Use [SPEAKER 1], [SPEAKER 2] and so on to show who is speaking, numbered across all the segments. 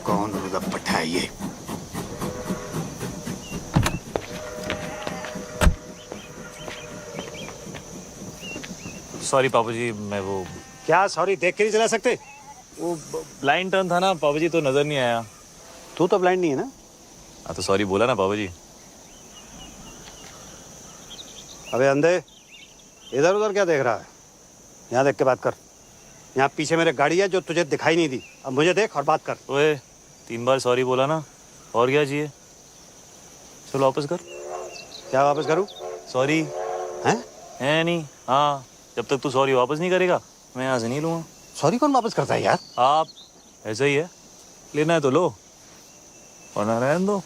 [SPEAKER 1] कौन होगा पट्टा ये?
[SPEAKER 2] सॉरी पापा जी, मैं वो
[SPEAKER 3] क्या सॉरी देख के नहीं चला सकते?
[SPEAKER 2] वो ब्लाइंड टर्न था ना पापा जी, तो नजर नहीं आया।
[SPEAKER 3] तू तो ब्लाइंड नहीं है ना?
[SPEAKER 2] हाँ तो सॉरी बोला ना पापा जी।
[SPEAKER 3] अबे अंधे, इधर उधर क्या देख रहा है? यहाँ देख के बात कर। यहाँ पीछे मेरे गाड़ी है जो तुझे दिखाई नहीं दी। अब मुझे देख और बात कर।
[SPEAKER 2] ओए 3 बार सॉरी बोला ना, और क्या चाहिए? चलो वापस कर।
[SPEAKER 3] क्या वापस करूँ?
[SPEAKER 2] सॉरी
[SPEAKER 3] हैं?
[SPEAKER 2] है नहीं। हाँ, जब तक तू सॉरी वापस नहीं करेगा मैं यहाँ से नहीं लूँगा।
[SPEAKER 3] सॉरी कौन वापस करता है यार?
[SPEAKER 2] आप। ऐसा ही है, लेना है तो लो वरना रहने दो।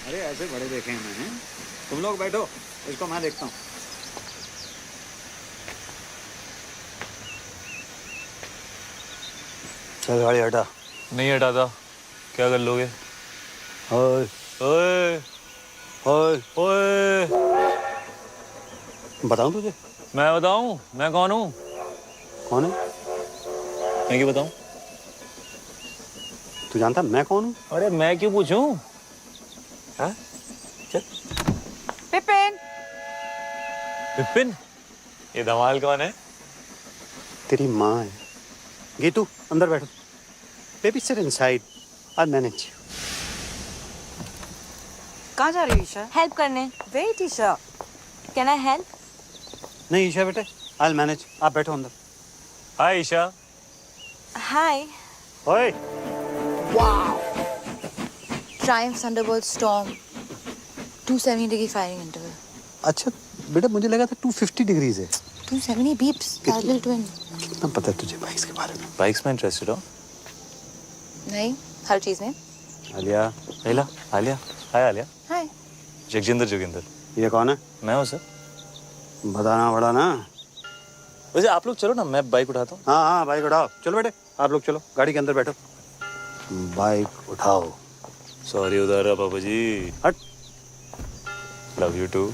[SPEAKER 3] अरे ऐसे बड़े देखे हैं मैंने। तुम लोग बैठो, इसको मैं देखता हूँ। चल गाड़ी हटा।
[SPEAKER 2] नहीं हटाता। क्या कर लोगे?
[SPEAKER 3] ओए
[SPEAKER 2] ओए
[SPEAKER 3] ओए,
[SPEAKER 2] ओए,
[SPEAKER 3] बताऊँ तुझे?
[SPEAKER 2] मैं बताऊं मैं कौन हूँ?
[SPEAKER 3] कौन है?
[SPEAKER 2] मैं क्यों बताऊं?
[SPEAKER 3] तू जानता मैं कौन हूँ?
[SPEAKER 2] अरे मैं क्यों पूछूं? हाँ? चल।
[SPEAKER 4] पिपिन,
[SPEAKER 2] विपिन, ये धमाल कौन है?
[SPEAKER 3] तेरी माँ है। गीतू अंदर बैठो। Baby sit inside, I manage.
[SPEAKER 4] कहाँ जा रही हो ईशा?
[SPEAKER 5] हेल्प करने।
[SPEAKER 4] Wait Isha.
[SPEAKER 5] Can I help?
[SPEAKER 3] नहीं ईशा बेटे, आई मैनेज। आप बैठो अंदर।
[SPEAKER 2] हाय ईशा।
[SPEAKER 5] हाय।
[SPEAKER 3] ओए
[SPEAKER 5] Triumph Thunderbolt Storm 270 degree firing interval.
[SPEAKER 3] अच्छा बेटा, मुझे लगा था 250 डिग्रीज है।
[SPEAKER 5] 270 beeps parallel twin.
[SPEAKER 3] कितना पता है तुझे बाइक्स के बारे में?
[SPEAKER 2] बाइक्स में इंटरेस्टेड हो?
[SPEAKER 5] नहीं, हर चीज में।
[SPEAKER 3] आलिया,
[SPEAKER 2] आलिया, आलिया, हाय आलिया।
[SPEAKER 5] हाय।
[SPEAKER 2] जगजिंदर जोगिंदर।
[SPEAKER 3] ये कौन है?
[SPEAKER 2] मैं हूँ सर।
[SPEAKER 3] बताना पड़ा ना।
[SPEAKER 2] वैसे आप लोग चलो ना, मैं बाइक उठाता हूँ।
[SPEAKER 3] हाँ हाँ बाइक उठाओ। चलो बेटे, आप लोग चलो गाड़ी के अंदर बैठो। बाइक उठाओ।
[SPEAKER 2] सॉरी उधर रहा पापा जी।
[SPEAKER 3] हट।
[SPEAKER 2] Love you too.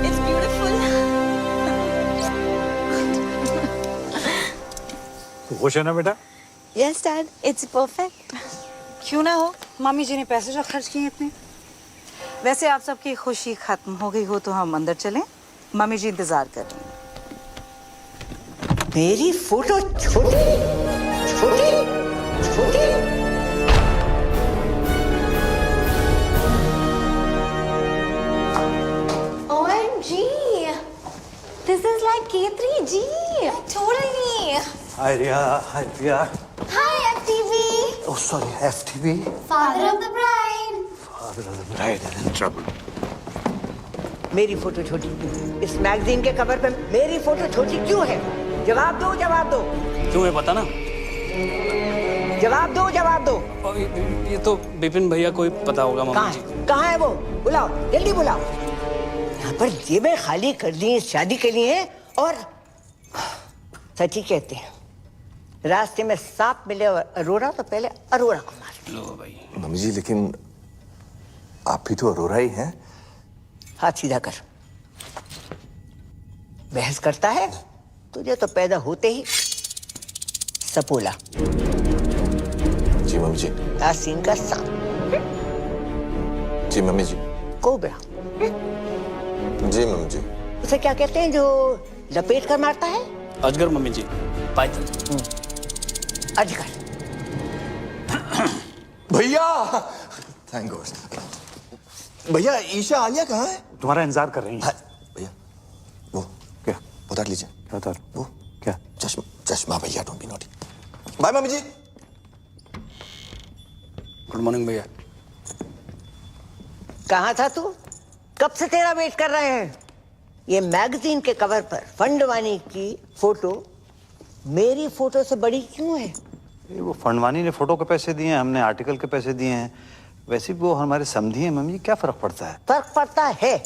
[SPEAKER 5] It's beautiful.
[SPEAKER 3] तू खुश है ना बेटा?
[SPEAKER 5] Yes, Dad. It's perfect.
[SPEAKER 4] क्यों ना हो, मम्मी जी ने पैसे जो खर्च किए इतने। वैसे आप सबकी खुशी खत्म हो गई हो तो हम अंदर चलें, मम्मी जी इंतजार कर रही हैं।
[SPEAKER 6] मेरी फोटो छोटी छोटी छोटी।
[SPEAKER 5] OMG. This is like K3G. Totally.
[SPEAKER 3] Hi Riya, hi Riya.
[SPEAKER 5] Hi, FTV.
[SPEAKER 3] Oh sorry, FTV.
[SPEAKER 5] Father of the bride.
[SPEAKER 3] Father of the bride is in trouble.
[SPEAKER 6] मेरी फोटो छोटी, इस मैगजीन के कवर पे मेरी फोटो छोटी क्यों है? जवाब दो, जवाब दो,
[SPEAKER 7] क्यों है पता ना?
[SPEAKER 6] जवाब दो, जवाब दो।
[SPEAKER 7] और ये तो विपिन भैया को ही पता होगा
[SPEAKER 6] कहाँ
[SPEAKER 7] मम्मी जी।
[SPEAKER 6] है? कहाँ है वो? बुलाओ, जल्दी बुलाओ। यहाँ पर जेबें खाली कर दी हैं शादी के लिए। और सच ही कहते हैं, रास्ते में सांप मिले और अरोरा तो पहले अरोरा को मार।
[SPEAKER 7] लो भाई।
[SPEAKER 8] मम्मी जी, लेकिन आप भी तो अरोरा ही हैं।
[SPEAKER 6] हाथ सीधा कर। बहस करता है? तुझे तो पैदा होते ही सपोला,
[SPEAKER 8] जी मम्मी जी।
[SPEAKER 6] आसीन का सांप,
[SPEAKER 8] जी मम्मी जी।
[SPEAKER 6] कोबरा।
[SPEAKER 8] जी मम्मी जी।
[SPEAKER 6] उसे क्या कहते हैं जो लपेट कर मारता है?
[SPEAKER 7] अजगर मम्मी जी। पाइथन।
[SPEAKER 6] अजगर।
[SPEAKER 8] भैया, थैंक गॉड। भैया ईशा आलिया कहाँ है?
[SPEAKER 3] तुम्हारा इंतजार कर रही है।
[SPEAKER 8] हाँ, भैया वो
[SPEAKER 3] क्या
[SPEAKER 8] उतार लीजिए।
[SPEAKER 3] बता
[SPEAKER 8] वो
[SPEAKER 3] क्या?
[SPEAKER 8] चश्मा चश्मा भैया, डोंट बी नॉटी। बाय मम्मी जी।
[SPEAKER 7] गुड मॉर्निंग भैया।
[SPEAKER 6] कहाँ था तू? कब से तेरा वेट कर रहे हैं। ये मैगजीन के कवर पर फंडवानी की फोटो मेरी फोटो से बड़ी क्यों है?
[SPEAKER 3] ये वो फंडवानी ने फोटो के पैसे दिए हैं, हमने आर्टिकल के पैसे दिए हैं। वैसे भी वो हमारे समधी हैं मम्मी, क्या फर्क पड़ता है?
[SPEAKER 6] फर्क पड़ता है।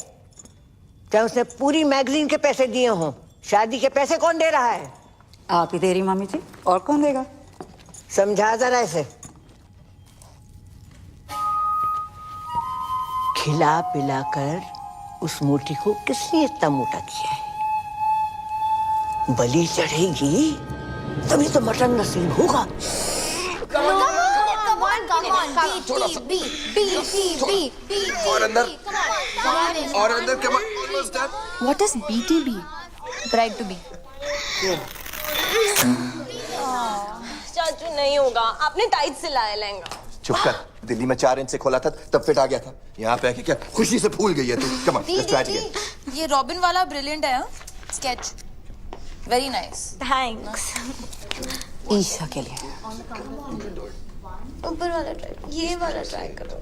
[SPEAKER 6] चाहे उसने पूरी मैगजीन के पैसे दिए हों, शादी के पैसे कौन दे रहा है?
[SPEAKER 4] आप ही दे रही मामी जी, और कौन देगा?
[SPEAKER 6] समझा जरा इसे। खिला पिला कर उस मोटी को किसने इतना मोटा किया है? बलि चढ़ेगी तभी तो मटन नसीब होगा।
[SPEAKER 8] और अंदर
[SPEAKER 5] What is BTB? Bride to be.
[SPEAKER 9] चाचू नहीं होगा, आपने टाइट सिलाया लहंगा।
[SPEAKER 8] चुप कर। दिल्ली में 4 इंच से खोला था तब फिट आ गया था। यहाँ पे आके क्या खुशी से फूल गई है तू। Come on, let's try again.
[SPEAKER 5] ये रॉबिन वाला ब्रिलियंट है। Sketch very nice.
[SPEAKER 9] Thanks.
[SPEAKER 4] Isha के लिए।
[SPEAKER 9] ऊपर वाला ट्राई, ये वाला ट्राई करो।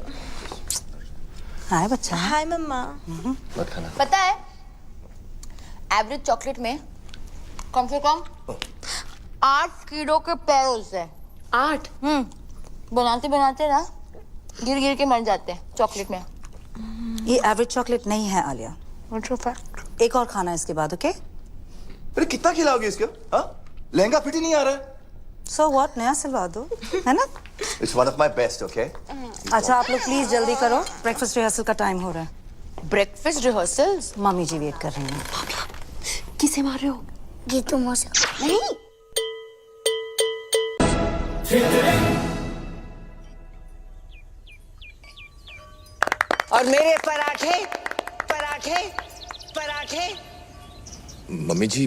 [SPEAKER 4] हाय बच्चा।
[SPEAKER 9] हाय मम्मा।
[SPEAKER 8] मत खाना।
[SPEAKER 5] पता है एवरेज चॉकलेट में कम से कम 8 कीड़ों के पैर होते हैं।
[SPEAKER 9] 8?
[SPEAKER 5] बनाते बनाते ना गिर गिर के मर जाते हैं चॉकलेट में।
[SPEAKER 4] ये एवरेज चॉकलेट नहीं है आलिया, एक और खाना इसके बाद, ओके?
[SPEAKER 8] अरे कितना खिलाओगे इसको? हाँ, लहंगा फिट ही नहीं आ रहा है।
[SPEAKER 4] सो व्हाट, नया सिलवा दो, है ना?
[SPEAKER 8] It's one of my best, okay?
[SPEAKER 4] अच्छा आप लोग प्लीज जल्दी करो, ब्रेकफास्ट रिहर्सल का टाइम हो रहा है।
[SPEAKER 5] Breakfast rehearsals?
[SPEAKER 4] मम्मी जी वेट कर रही हैं।
[SPEAKER 9] किसे मार रहे हो?
[SPEAKER 10] जीतू मौसा।
[SPEAKER 9] नहीं।
[SPEAKER 6] और मेरे पराठे पराठे पराठे।
[SPEAKER 8] मम्मी जी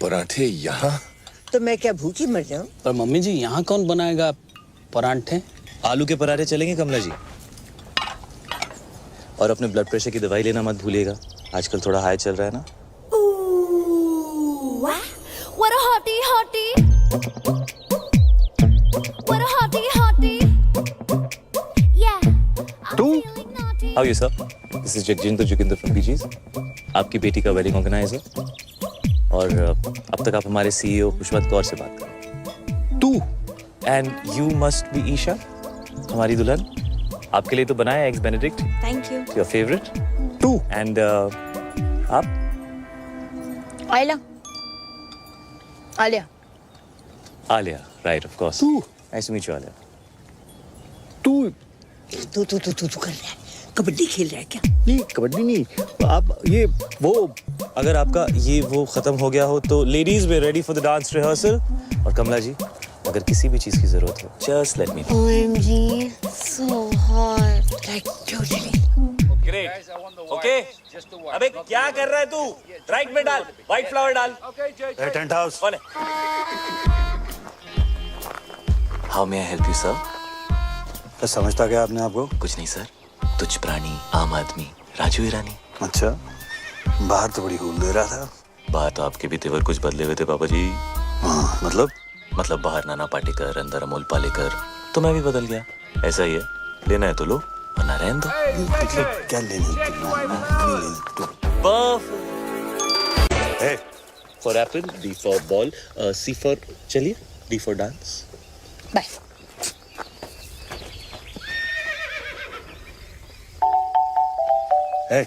[SPEAKER 8] पराठे यहाँ?
[SPEAKER 6] तो मैं क्या भूखी मर जाऊं?
[SPEAKER 7] पर मम्मी जी यहाँ कौन बनाएगा परांठे?
[SPEAKER 2] आलू के पराठे चलेंगे कमला जी। और अपने ब्लड प्रेशर की दवाई लेना मत भूलिएगा, आजकल थोड़ा हाई चल रहा है ना।
[SPEAKER 10] What a hottie hottie. What a hottie hottie. Yeah.
[SPEAKER 2] तू? How are you sir? This is Jagjinder Joginder from PGs. आपकी बेटी का वेडिंग ऑर्गेनाइजर। और अब तक आप हमारे सीईओ खुशवंत कौर से बात करें। तू? And you must be Isha, हमारी दुल्हन। आपके लिए तो बनाया eggs Benedict.
[SPEAKER 9] Thank you.
[SPEAKER 2] Your favorite? तू? And आप?
[SPEAKER 5] Alia. Alia.
[SPEAKER 2] Alia, right of course. तू? Nice to meet you, Alia.
[SPEAKER 3] तू
[SPEAKER 6] तू कर रहा है? कबड्डी खेल रहा है क्या?
[SPEAKER 2] नहीं, कबड्डी नहीं। आप ये वो, अगर आपका ये वो खत्म हो गया हो तो ladies way ready for the dance rehearsal. और कमला जी अगर किसी भी चीज की जरूरत हो just let me know.
[SPEAKER 9] OMG, so hot.
[SPEAKER 6] Like totally.
[SPEAKER 2] Great, okay. अबे क्या कर रहा है तू? राइट में डाल, व्हाइट फ्लावर डाल।
[SPEAKER 3] Tent house.
[SPEAKER 2] कौन है? How may I help you sir?
[SPEAKER 3] तो समझता क्या आपने आपको?
[SPEAKER 2] कुछ नहीं सर, तुच्छ प्राणी, आम आदमी, राजू ईरानी।
[SPEAKER 3] अच्छा, बाहर तो बड़ी हूल दे रहा था।
[SPEAKER 2] बाहर तो आपके भी तेवर कुछ बदले हुए थे पापा जी।
[SPEAKER 3] हाँ, मतलब
[SPEAKER 2] बाहर नाना पाटेकर, अंदर अमोल पालेकर। तो मैं भी बदल गया, ऐसा ही है। लेना है तो लो, वरना रहने दो।
[SPEAKER 3] मतलब क्या लेने
[SPEAKER 2] for apple, D for ball, C for चलिए, D for dance.
[SPEAKER 5] Bye.
[SPEAKER 3] Hey.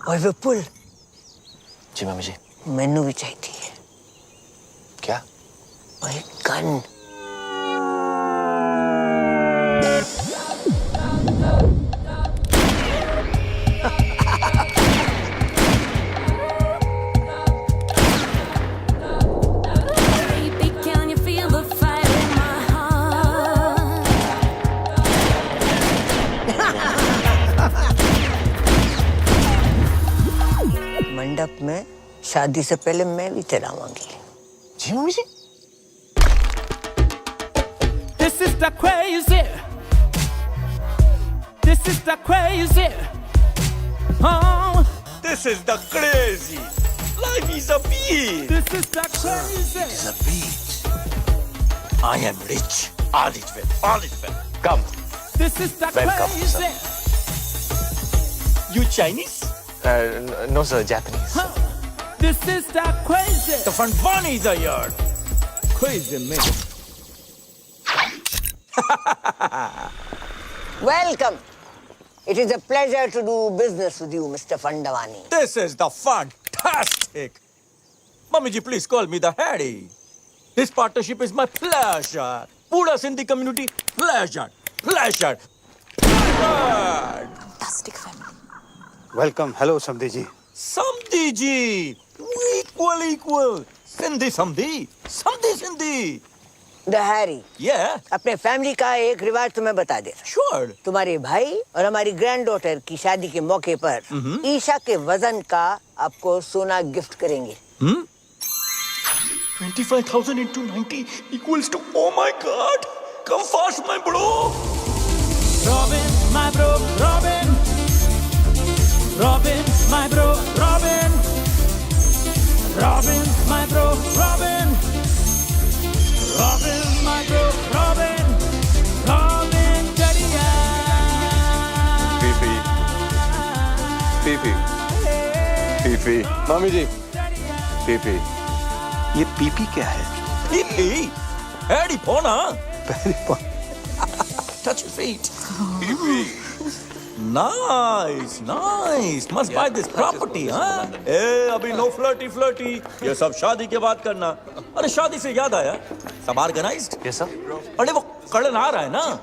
[SPEAKER 6] ओए विपुल,
[SPEAKER 2] जी मम्मी जी।
[SPEAKER 6] मैनू भी चाहिए।
[SPEAKER 2] क्या?
[SPEAKER 6] ओए गन। मंडप में शादी से पहले मैं भी चलाऊंगी।
[SPEAKER 2] जी mummy ji.
[SPEAKER 11] This is the crazy. This is the crazy. Oh,
[SPEAKER 1] This is the crazy. Life is a beach.
[SPEAKER 11] this is the crazy.
[SPEAKER 1] It is a beach. I am rich. All is well. All is well. Come.
[SPEAKER 11] This is the
[SPEAKER 2] Welcome,
[SPEAKER 11] crazy.
[SPEAKER 1] You Chinese?
[SPEAKER 2] No sir, Japanese.
[SPEAKER 11] This is the crazy.
[SPEAKER 1] The Fanfanis are here.
[SPEAKER 11] Crazy man.
[SPEAKER 6] Welcome. It is a pleasure to do business with you, Mr. Fandavani.
[SPEAKER 1] This is the fantastic. Mummy ji, please call me the Harry. This partnership is my pleasure. Pura Sindhi community, pleasure. Pleasure. Pleasure.
[SPEAKER 5] Fantastic family.
[SPEAKER 3] Welcome. Hello समधी जी।
[SPEAKER 1] Samdhi ji. Equal. Sindhi Samdhi. Samdhi Sindhi.
[SPEAKER 6] The Harry.
[SPEAKER 1] Yeah,
[SPEAKER 6] अपने family का एक रिवाज तुम्हें बता दे।
[SPEAKER 1] sure.
[SPEAKER 6] तुम्हारे भाई और हमारी ग्रैंड डॉटर की शादी के मौके पर ईशा के वजन का आपको सोना गिफ्ट करेंगे।
[SPEAKER 1] 25,000 into 90 equals to, oh my God. Come fast, my bro.
[SPEAKER 11] Robin, my bro, Robin. Robin, my bro, Robin. Robin, my bro, Robin. Robin, my bro, Robin. Robin, Jadiya.
[SPEAKER 8] PP मामी जी पीपी
[SPEAKER 3] ये PP क्या है?
[SPEAKER 1] Pee-pee. Harry Pona. Touch your feet. Nice. Must buy this property, huh? ए, अभी no flirty. ये सब शादी के बाद करना। अरे शादी से याद आया, सब organized?
[SPEAKER 2] Yes sir.
[SPEAKER 1] अरे वो कड़न आ रहा है ना?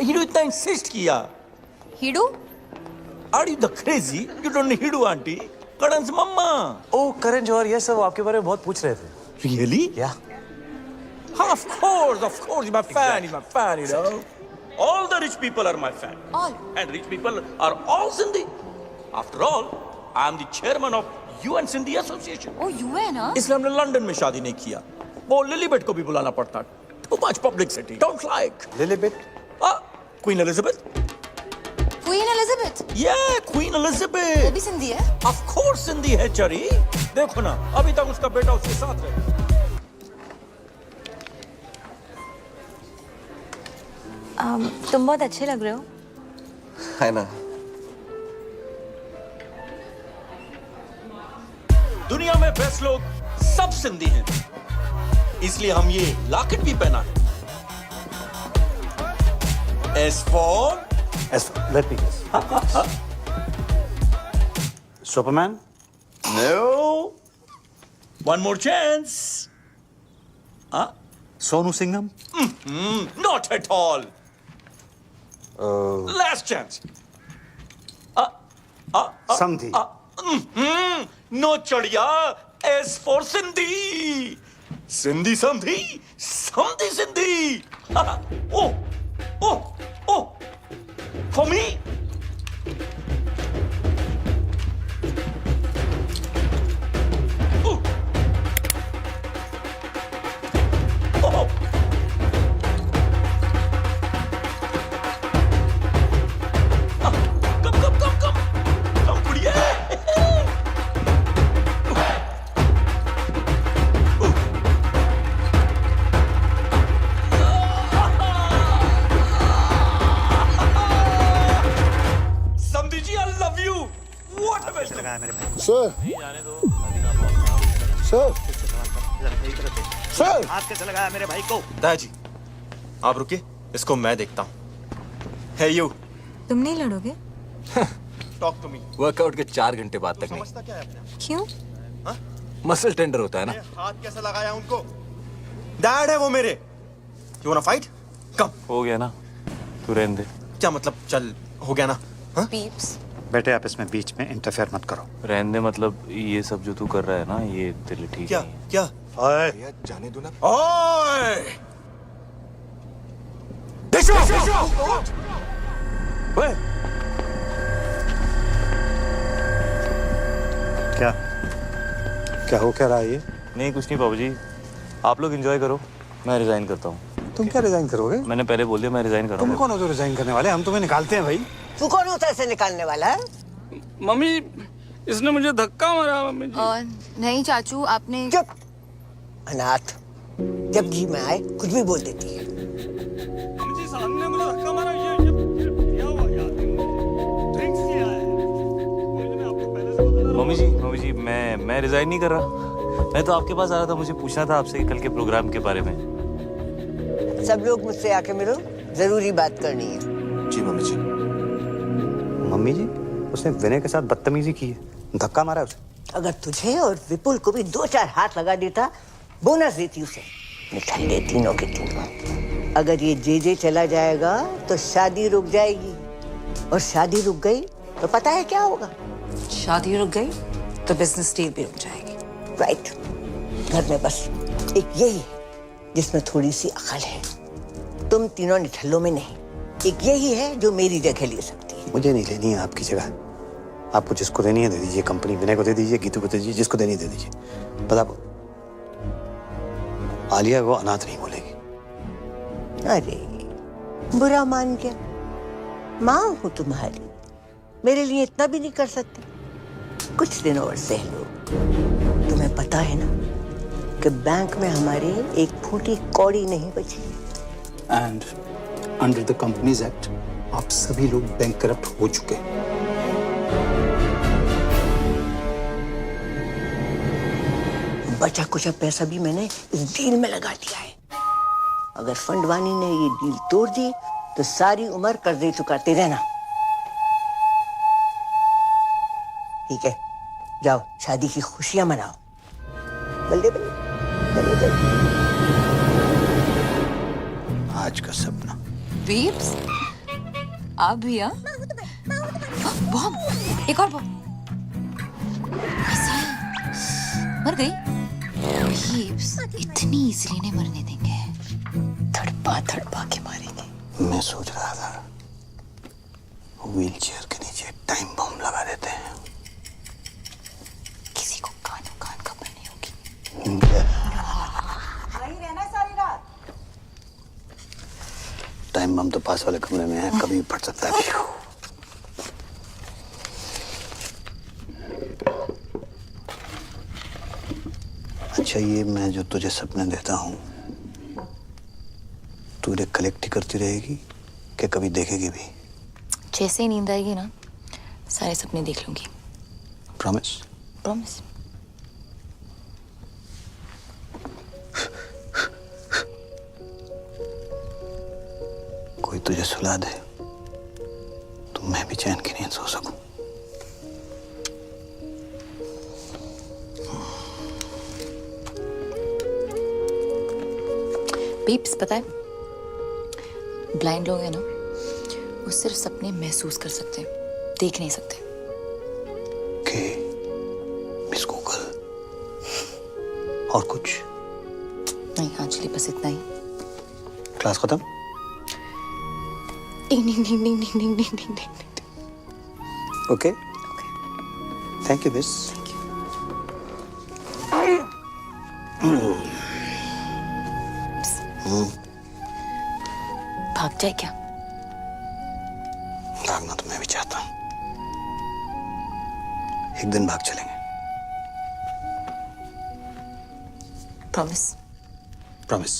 [SPEAKER 1] हीडू इतना insist किया।
[SPEAKER 5] Hidu?
[SPEAKER 1] Are you the crazy? You don't need हीडू आंटी। कड़न्स मम्मा।
[SPEAKER 2] ओ करण जौहर, यस सर, वो आपके बारे में बहुत पूछ रहे थे।
[SPEAKER 1] Really?
[SPEAKER 2] Yeah.
[SPEAKER 1] Of course, he's my fan, you know. All the rich people are my fan.
[SPEAKER 5] All.
[SPEAKER 1] And rich people are all Sindhi. After all, I am the chairman of UN Sindhi Association.
[SPEAKER 5] Oh, UN, huh?
[SPEAKER 1] इसलिए हमने London में शादी नहीं किया। वो लिलीबेट को भी बुलाना पड़ता। Too much publicity. Don't like.
[SPEAKER 3] लिलीबेट?
[SPEAKER 1] Queen Elizabeth?
[SPEAKER 5] Queen Elizabeth.
[SPEAKER 1] Yeah, Queen
[SPEAKER 5] वो
[SPEAKER 1] Elizabeth.
[SPEAKER 5] भी सिंधी है?
[SPEAKER 1] Of course Sindhi है चरी। देखो ना, अभी तक उसका बेटा उसके साथ है।
[SPEAKER 5] तुम बहुत अच्छे लग रहे हो।
[SPEAKER 8] है ना।
[SPEAKER 1] दुनिया में बेस्ट लोग सब सिंधी हैं, इसलिए हम ये लॉकेट भी पहना है। S for
[SPEAKER 3] let me guess. Superman?
[SPEAKER 1] no. One more chance.
[SPEAKER 3] Sonu Singham?
[SPEAKER 1] Not at all. Last chance.
[SPEAKER 3] समधी?
[SPEAKER 1] No चढ़िया. S for Sindhi. Sindhi Samdhi. Samdhi Sindhi. Oh. For me. Come, कुड़िए। समधी जी, I love you. What a best.
[SPEAKER 8] Sir sir
[SPEAKER 3] हाथ कैसे लगाया मेरे भाई को?
[SPEAKER 1] दादाजी, आप रुकिए, इसको मैं देखता हूँ। Hey you.
[SPEAKER 5] तुम नहीं लड़ोगे?
[SPEAKER 8] Talk to me.
[SPEAKER 1] वर्कआउट के 4 घंटे बाद तक नहीं।
[SPEAKER 8] समझता क्या है अपने आप?
[SPEAKER 9] क्यों?
[SPEAKER 1] मसल टेंडर होता है ना।
[SPEAKER 8] हाथ कैसे लगाया उनको? डैड है वो मेरे। You wanna fight? कम।
[SPEAKER 2] हो गया ना, तू रहने दे।
[SPEAKER 8] क्या मतलब चल हो गया ना?
[SPEAKER 5] पीप्स
[SPEAKER 3] बेटे आप इसमें बीच में इंटरफेयर मत करो।
[SPEAKER 2] रहने दे, मतलब ये सब जो तू कर रहा है ना, ये तेरे लिए ठीक
[SPEAKER 8] क्या
[SPEAKER 2] नहीं है।
[SPEAKER 8] क्या?
[SPEAKER 3] ओए
[SPEAKER 8] भैया जाने दो ना।
[SPEAKER 1] ओए! ओए!
[SPEAKER 3] क्या क्या हो क्या रहा है ये?
[SPEAKER 2] नहीं कुछ नहीं बाबूजी, आप लोग एंजॉय करो, मैं रिजाइन करता हूँ।
[SPEAKER 3] तुम क्या रिजाइन करोगे?
[SPEAKER 2] मैंने पहले बोल दिया मैं रिजाइन कर रहा
[SPEAKER 3] तुम
[SPEAKER 2] हूँ।
[SPEAKER 3] कौन हो जो रिजाइन करने वाले? हम तुम्हें निकालते हैं भाई।
[SPEAKER 6] तू कौन होता है इसे निकालने वाला है?
[SPEAKER 7] मम्मी इसने मुझे धक्का मारा मम्मी जी।
[SPEAKER 5] नहीं चाचू, आपने
[SPEAKER 6] चुप अनाथ, जब जी में आए कुछ भी बोल देती है।
[SPEAKER 7] मम्मी जी सामने मुझे धक्का मारा, ये क्या हुआ यार? ड्रिंक्स किया है। मम्मी जी मैं आपको पहले से बता रहा हूँ।
[SPEAKER 2] मम्मी जी मैं रिजाइन नहीं कर रहा। मैं तो आपके पास आ रहा था, मुझे पूछना था आपसे कल के प्रोग्राम के बारे में।
[SPEAKER 6] सब लोग मुझसे आके मिलो, जरूरी बात करनी है।
[SPEAKER 8] जी मम्मी जी।
[SPEAKER 3] मम्मी जी उसने विनय के साथ बदतमीजी की है, धक्का मारा है उसे।
[SPEAKER 6] अगर तुझे और विपुल को भी 2-4 हाथ लगा देता, बोनस देती उसे। निठल्ले तीनों के तीनों। अगर ये जे चला जाएगा तो शादी रुक जाएगी, और शादी रुक गई तो पता है क्या होगा?
[SPEAKER 4] शादी रुक गई तो बिजनेस डील भी रुक जाएगी।
[SPEAKER 6] राइट। घर में बस एक यही है जिसमें थोड़ी सी अकल है। तुम तीनों निठल्लों में नहीं। एक यही है जो मेरी जगह ले सकती है।
[SPEAKER 3] मुझे नहीं लेनी है आपकी जगह। आपको जिसको देनी है दे दीजिए, कंपनी विनय को दे दीजिए, गीतू को दे दीजिए, जिसको देनी है दे दीजिए। पता आलिया को अनाथ नहीं बोलेगी।
[SPEAKER 6] अरे बुरा मान गया। माँ हूं तुम्हारी, मेरे लिए इतना भी नहीं कर सकती? कुछ दिन और सह लो। तुम्हें पता है ना कि बैंक में हमारे एक फूटी कौड़ी नहीं बची है।
[SPEAKER 7] And under the companies act आप सभी लोग बैंक करप्ट हो चुके हैं।
[SPEAKER 6] बचा कुछ पैसा भी मैंने इस डील में लगा दिया है। अगर फंडवानी ने ये डील तोड़ दी तो सारी उम्र कर्जे चुकाते रहना। ठीक है, जाओ शादी की खुशियां मनाओ। बल्ले बल्ले बल्ले बल्ले।
[SPEAKER 3] आज का सपना।
[SPEAKER 5] पीप्स आप भी हाँ? बॉम्ब, एक और बॉम्ब। मर गई? पीप्स इतनी इजीली नहीं मरने देंगे।
[SPEAKER 6] थड़पा के मारेंगे।
[SPEAKER 3] मैं सोच रहा था व्हील चेयर के नीचे टाइम बम लगा देते हैं।
[SPEAKER 5] किसी को कान खबर नहीं होगी।
[SPEAKER 6] वहीं रहना सारी रात।
[SPEAKER 3] टाइम बम तो पास वाले कमरे में है, कभी भी फट सकता है। अच्छा ये मैं जो तुझे सपने देता हूँ तू उन्हें कलेक्ट ही करती रहेगी कि कभी देखेगी भी?
[SPEAKER 5] जैसे ही नींद आएगी ना, सारे सपने देख लूंगी।
[SPEAKER 3] प्रॉमिस?
[SPEAKER 5] प्रॉमिस।
[SPEAKER 3] कोई तुझे सुला दे तो मैं भी चैन की नींद सो सकूं।
[SPEAKER 5] पीप्स पता है, ब्लाइंड लोग हैं ना, वो सिर्फ सपने महसूस कर सकते हैं, देख नहीं सकते।
[SPEAKER 3] के मिस गूगल और कुछ
[SPEAKER 5] नहीं एक्चुअली बस इतना ही।
[SPEAKER 3] क्लास खत्म?
[SPEAKER 5] Ding ding ding ding ding ding ding ding.
[SPEAKER 3] Okay thank you miss.
[SPEAKER 5] भाग जाए क्या?
[SPEAKER 3] भागना तो मैं भी चाहता हूँ, एक दिन भाग चलेंगे।
[SPEAKER 5] प्रॉमिस?
[SPEAKER 3] प्रॉमिस।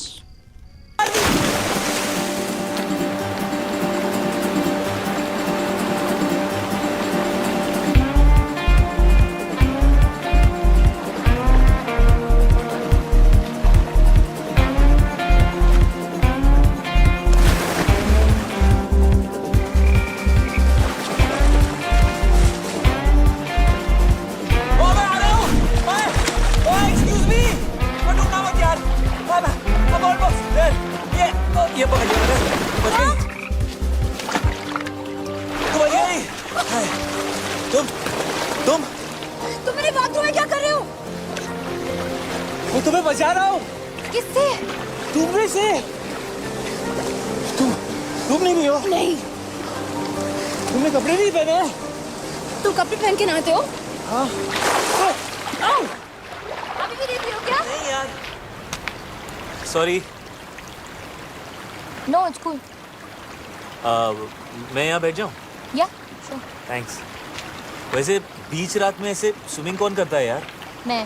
[SPEAKER 1] ये पकड़ लिया मैंने। बच गई। तू बच गई। हाय। तुम
[SPEAKER 9] तुम मेरे बाथरूम में क्या कर रहे हो?
[SPEAKER 1] मैं तुम्हें बचा रहा हूँ।
[SPEAKER 9] किससे?
[SPEAKER 1] तुमने से। तुम नहीं हो।
[SPEAKER 9] नहीं।
[SPEAKER 1] तुमने कपड़े नहीं पहने।
[SPEAKER 9] तुम कपड़े पहन के नहाते हो?
[SPEAKER 1] हाँ।
[SPEAKER 9] अभी भी देख रहे हो क्या?
[SPEAKER 1] नहीं यार। सॉरी।
[SPEAKER 5] No it's cool.
[SPEAKER 2] मैं यहाँ बैठ जाऊँ?
[SPEAKER 5] या श्योर।
[SPEAKER 2] थैंक्स। वैसे बीच रात में ऐसे स्विमिंग कौन करता है यार?
[SPEAKER 5] मैं।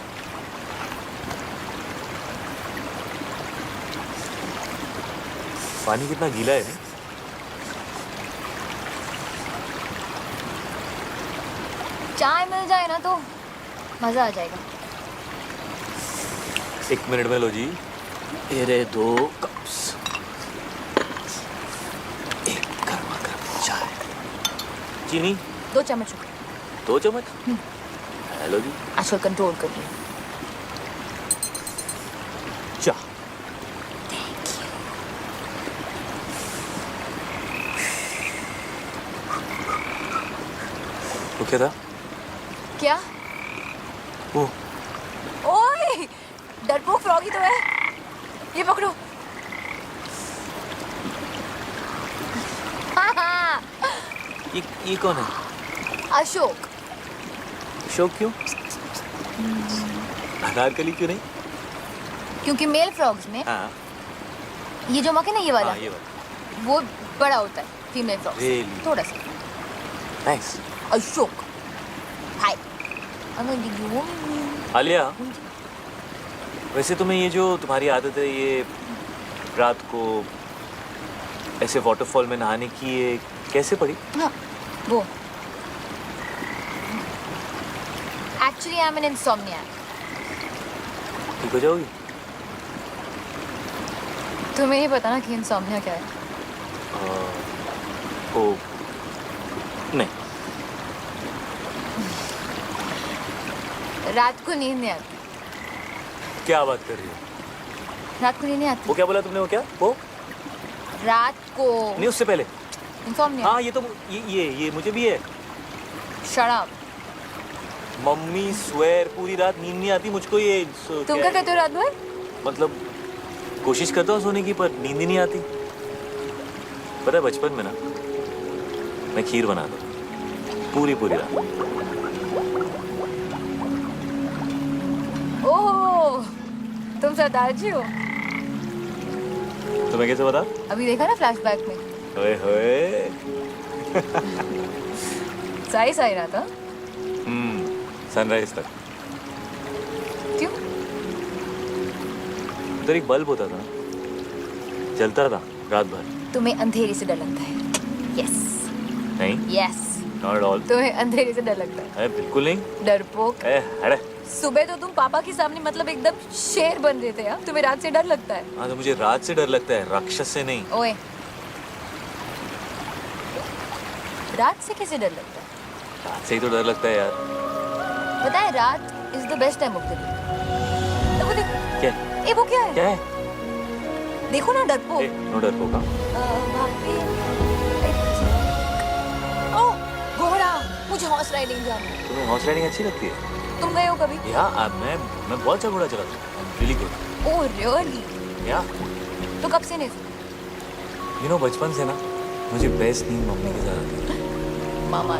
[SPEAKER 2] पानी कितना गीला है।
[SPEAKER 5] चाय मिल जाए ना तो मजा आ जाएगा।
[SPEAKER 2] 1 मिनट में लो जी। ये रहे 2 कप्स। एक गर्मा गर्म चाय। चीनी
[SPEAKER 5] 2 चम्मच।
[SPEAKER 2] 2 चम्मच। हेलो जी।
[SPEAKER 5] आजकल कंट्रोल कर लिया।
[SPEAKER 2] चाय। वो क्या था?
[SPEAKER 5] क्या?
[SPEAKER 2] वो
[SPEAKER 5] ओए डरपोक फ्रॉगी तो है। ये पकड़ो।
[SPEAKER 2] ये कौन है?
[SPEAKER 5] अशोक।
[SPEAKER 2] अशोक क्यों? अनारकली क्यों नहीं?
[SPEAKER 5] क्योंकि मेल फ्रॉग्स में
[SPEAKER 2] हाँ
[SPEAKER 5] ये जो मक है ना ये वाला
[SPEAKER 2] हाँ, ये बात।
[SPEAKER 5] वो बड़ा होता है फीमेल फ्रॉग
[SPEAKER 2] Really?
[SPEAKER 5] थोड़ा सा।
[SPEAKER 2] थैंक्स।
[SPEAKER 5] अशोक हाय।
[SPEAKER 2] आलिया, वैसे तुम्हें ये जो तुम्हारी आदत है ये रात को ऐसे वाटरफॉल में नहाने की, ये कैसे पड़ी?
[SPEAKER 5] हाँ वो एक्चुअली आई एम एन इंसोम्नियाक।
[SPEAKER 2] ठीक हो जाओगी?
[SPEAKER 5] तुम्हें ही पता ना कि इंसोम्निया क्या है।
[SPEAKER 2] ओ नहीं।
[SPEAKER 5] रात को नींद नहीं आती।
[SPEAKER 2] क्या बात कर रही हो?
[SPEAKER 5] रात को नींद नहीं आती।
[SPEAKER 2] वो क्या बोला तुमने? वो क्या? वो
[SPEAKER 5] रात को
[SPEAKER 2] नहीं, उससे पहले।
[SPEAKER 5] इंसोम्निया।
[SPEAKER 2] हाँ ये तो ये मुझे भी है।
[SPEAKER 5] Shut up.
[SPEAKER 2] मम्मी स्वेर पूरी रात नींद नहीं आती मुझको। ये
[SPEAKER 5] तुम क्या कहते हो रात भर?
[SPEAKER 2] मतलब कोशिश करता हूँ सोने की पर नींद ही नहीं आती। पता है बचपन में ना मैं खीर बनाता पूरी रात।
[SPEAKER 5] ओह तुम सरदार जी हो।
[SPEAKER 2] तुम्हें कैसे पता?
[SPEAKER 5] अभी देखा ना फ्लैशबैक में।
[SPEAKER 2] ओए होए।
[SPEAKER 5] सही रहा था।
[SPEAKER 2] सनराइज तक।
[SPEAKER 5] क्यों?
[SPEAKER 2] उधर एक बल्ब होता था, जलता था रात भर।
[SPEAKER 5] तुम्हें अंधेरे से डर लगता है। यस
[SPEAKER 2] नहीं,
[SPEAKER 5] यस
[SPEAKER 2] नॉट एट ऑल।
[SPEAKER 5] तुम्हें अंधेरे से डर लगता है।
[SPEAKER 2] बिल्कुल नहीं।
[SPEAKER 5] डरपोक।
[SPEAKER 2] हटे।
[SPEAKER 5] सुबह तो तुम पापा के सामने मतलब एकदम शेर बन रहे थे यार। तुम्हें रात से डर लगता है।
[SPEAKER 2] हाँ तो मुझे रात से डर लगता है, राक्षस से नहीं।
[SPEAKER 5] ओए रात से कैसे डर लगता है?
[SPEAKER 2] रात से ही तो डर लगता है यार।
[SPEAKER 5] पता है रात is the best time of the day. वो देखो।
[SPEAKER 2] क्या?
[SPEAKER 5] ए वो क्या है?
[SPEAKER 2] क्या है?
[SPEAKER 5] देखो ना डरपोक।
[SPEAKER 2] नो डरपोक।
[SPEAKER 5] ओह घोड़ा। मुझे हॉर्स राइडिंग जाना है।
[SPEAKER 2] तुम्हें हॉर्स राइडिंग अच्छी लगती है?
[SPEAKER 5] तुम गए हो कभी?
[SPEAKER 2] या मैं बहुत अच्छा घोड़ा चलाता हूँ। Really good.
[SPEAKER 5] Oh really?
[SPEAKER 2] या
[SPEAKER 5] तो कब से नहीं सीखा?
[SPEAKER 2] यू नो बचपन से ना मुझे बेस्ट नींद मम्मी के साथ आती है।
[SPEAKER 5] मामा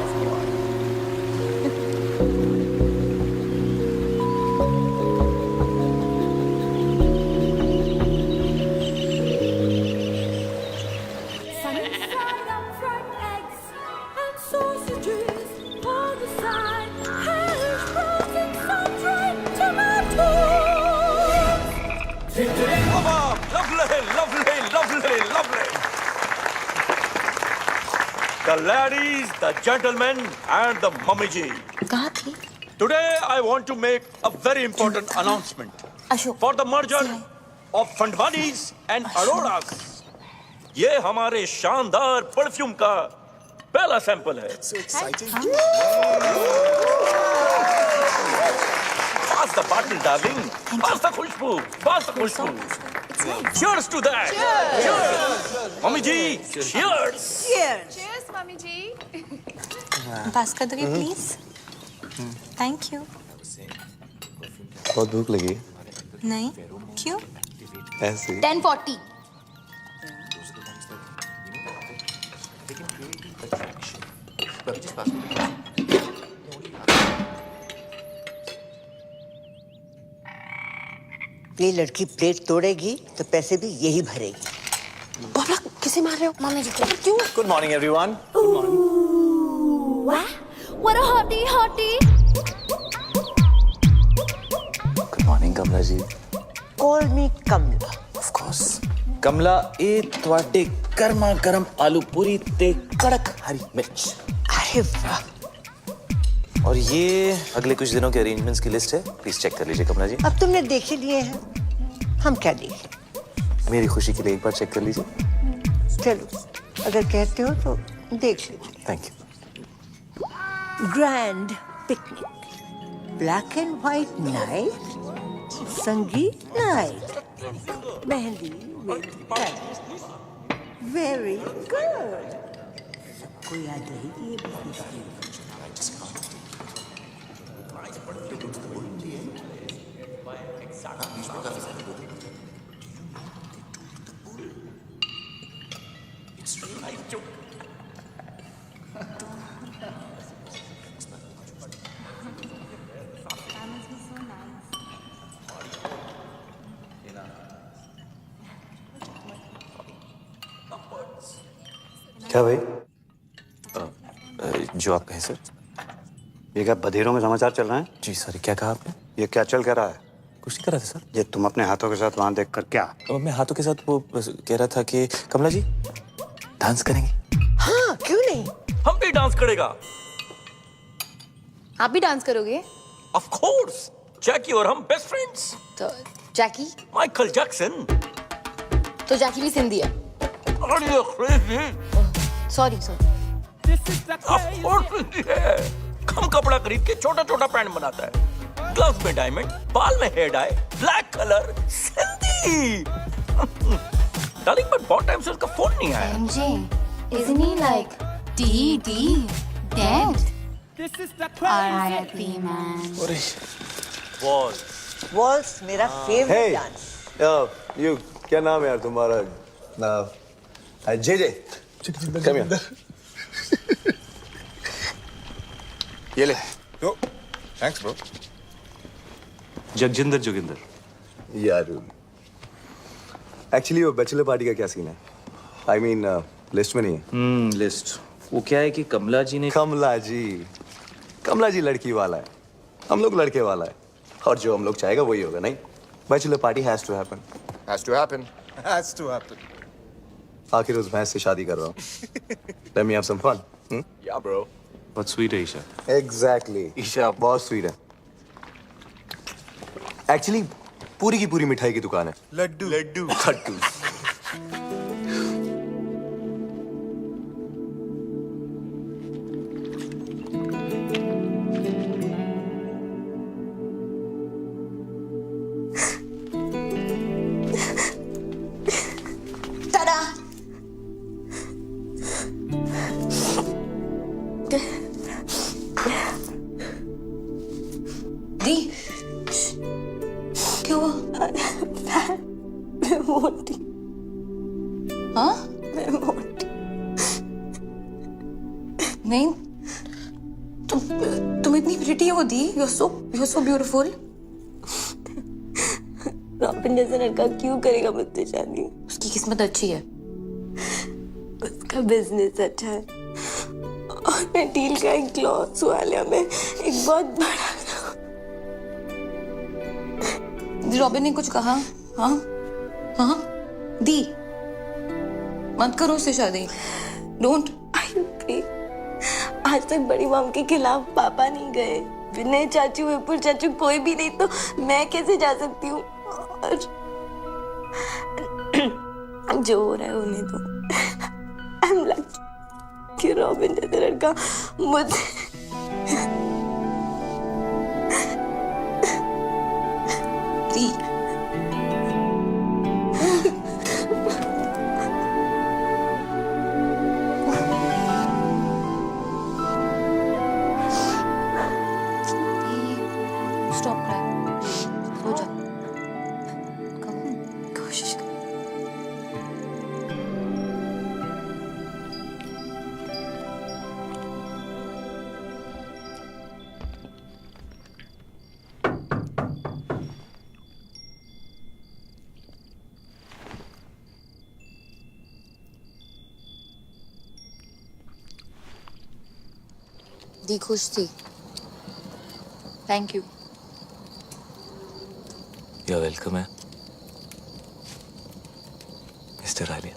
[SPEAKER 1] The ladies, the gentlemen, and the mummy ji.
[SPEAKER 5] कहाँ थी?
[SPEAKER 1] Today I want to make a very important announcement
[SPEAKER 5] Ashok
[SPEAKER 1] for the merger of Fandwanis and Auroras. ये हमारे शानदार परफ्यूम का पहला सैंपल है। Pass the bottle, darling. Pass the Khushboo. Pass the Khushboo. Cheers to that. Cheers. Mummy ji, cheers.
[SPEAKER 4] Cheers.
[SPEAKER 9] पास कर दोगे please? Thank you.
[SPEAKER 8] बहुत भूख लगी
[SPEAKER 9] नहीं, क्यों?
[SPEAKER 8] ऐसे
[SPEAKER 5] 10:40.
[SPEAKER 6] ये लड़की प्लेट तोड़ेगी तो पैसे भी यही भरेगी।
[SPEAKER 9] बाबा किसे मार रहे हो? मम्मी जी को। क्यों?
[SPEAKER 2] Good morning everyone.
[SPEAKER 10] What a hottie, hottie.
[SPEAKER 2] Good morning Kamla ji.
[SPEAKER 6] Call me Kamla.
[SPEAKER 2] Of course. Kamla ए ਤੁਹਾਡੇ गर्मा गर्म आलू पूरी ते कड़क हरी मिर्च।
[SPEAKER 6] अरे वाह,
[SPEAKER 2] और ये अगले कुछ दिनों के अरेंजमेंट्स की लिस्ट है, प्लीज चेक कर लीजिए कमला जी।
[SPEAKER 6] अब तुमने देख ही लिए हैं, हम क्या देखें?
[SPEAKER 2] मेरी खुशी के लिए एक बार चेक कर लीजिए।
[SPEAKER 6] चलो, अगर कहते हो तो देख लीजिए।
[SPEAKER 2] Thank you.
[SPEAKER 6] Grand picnic, black and white night, संगीत नाइट, मेहंदी वेरी गुड। सबको याद रहेगी ये business।
[SPEAKER 3] क्या भाई,
[SPEAKER 2] जो आप कहें सर।
[SPEAKER 3] ये क्या बधेरों में समाचार चल रहे हैं?
[SPEAKER 2] जी सर, क्या कहा आपने?
[SPEAKER 3] ये क्या चल क्या रहा है?
[SPEAKER 2] कुछ नहीं कर रहा था सर।
[SPEAKER 3] ये तुम अपने हाथों के साथ वहां देख कर क्या?
[SPEAKER 2] मैं हाथों के साथ वो बस कह रहा था कि कमला जी डांस करेंगे।
[SPEAKER 6] हाँ, क्यों नहीं?
[SPEAKER 1] हम भी डांस करेगा।
[SPEAKER 5] आप भी डांस करोगे?
[SPEAKER 1] Of course. जैकी और हम बेस्ट फ्रेंड्स।
[SPEAKER 5] तो जैकी?
[SPEAKER 1] Michael Jackson.
[SPEAKER 5] तो जैकी भी सिंधी है।
[SPEAKER 1] Are you crazy?
[SPEAKER 5] Sorry.
[SPEAKER 1] Of course he है। कम कपड़ा खरीद के छोटा छोटा पैंट बनाता है, ग्लव्स में डायमंड, बाल में hair dye, black colour, Sindhi. Darling, but बहुत टाइम से उसका फोन नहीं आया।
[SPEAKER 9] MJ, isn't he like dead? R.I.P. man.
[SPEAKER 6] Walls मेरा फेवरेट डांस।
[SPEAKER 8] यू क्या नाम है यार तुम्हारा? नाम जे जे। कम हियर। ये ले। Thanks bro.
[SPEAKER 2] जगजिंदर जोगिंदर।
[SPEAKER 8] यार एक्चुअली वो बैचलर पार्टी का क्या सीन है? आई मीन लिस्ट में नहीं है।
[SPEAKER 2] लिस्ट वो क्या है कि कमला जी ने
[SPEAKER 8] कमला जी लड़की वाला है, हम लोग लड़के वाला है, और जो हम लोग चाहेगा वही होगा। नहीं, bachelor party has to happen. Has to happen. आखिर उस भैंस से शादी कर रहा हूँ। Let me have some fun. Yeah bro.
[SPEAKER 2] बहुत स्वीट है ईशा।
[SPEAKER 8] एग्जैक्टली, ईशा बहुत स्वीट है। एक्चुअली पूरी की पूरी मिठाई की दुकान है। लड्डू।
[SPEAKER 5] दी, क्या हुआ?
[SPEAKER 9] मैं मोटी।
[SPEAKER 5] हाँ?
[SPEAKER 9] मैं मोटी।
[SPEAKER 5] नहीं, तुम इतनी प्रिटी हो दी। You're so beautiful.
[SPEAKER 9] रॉबिन जैसा लड़का क्यों करेगा मुझसे शादी?
[SPEAKER 5] उसकी किस्मत अच्छी है।
[SPEAKER 9] उसका बिजनेस अच्छा है और मैं डील का एक क्लॉथ्स वाले में एक बहुत बड़ा।
[SPEAKER 5] रॉबिन ने कुछ कहा? हाँ? दी, मत करो उससे शादी। डोंट।
[SPEAKER 9] आज तक बड़ी मॉम के खिलाफ पापा नहीं गए, विनय चाचू, विपुल चाचू, कोई भी नहीं, तो मैं कैसे जा सकती हूँ? और जो हो रहा है होने दो। आई एम लकी कि रॉबिन जैसा लड़का मुझे।
[SPEAKER 5] दी खुश थी। Thank you.
[SPEAKER 2] You are welcome है मिस्टर आलिया।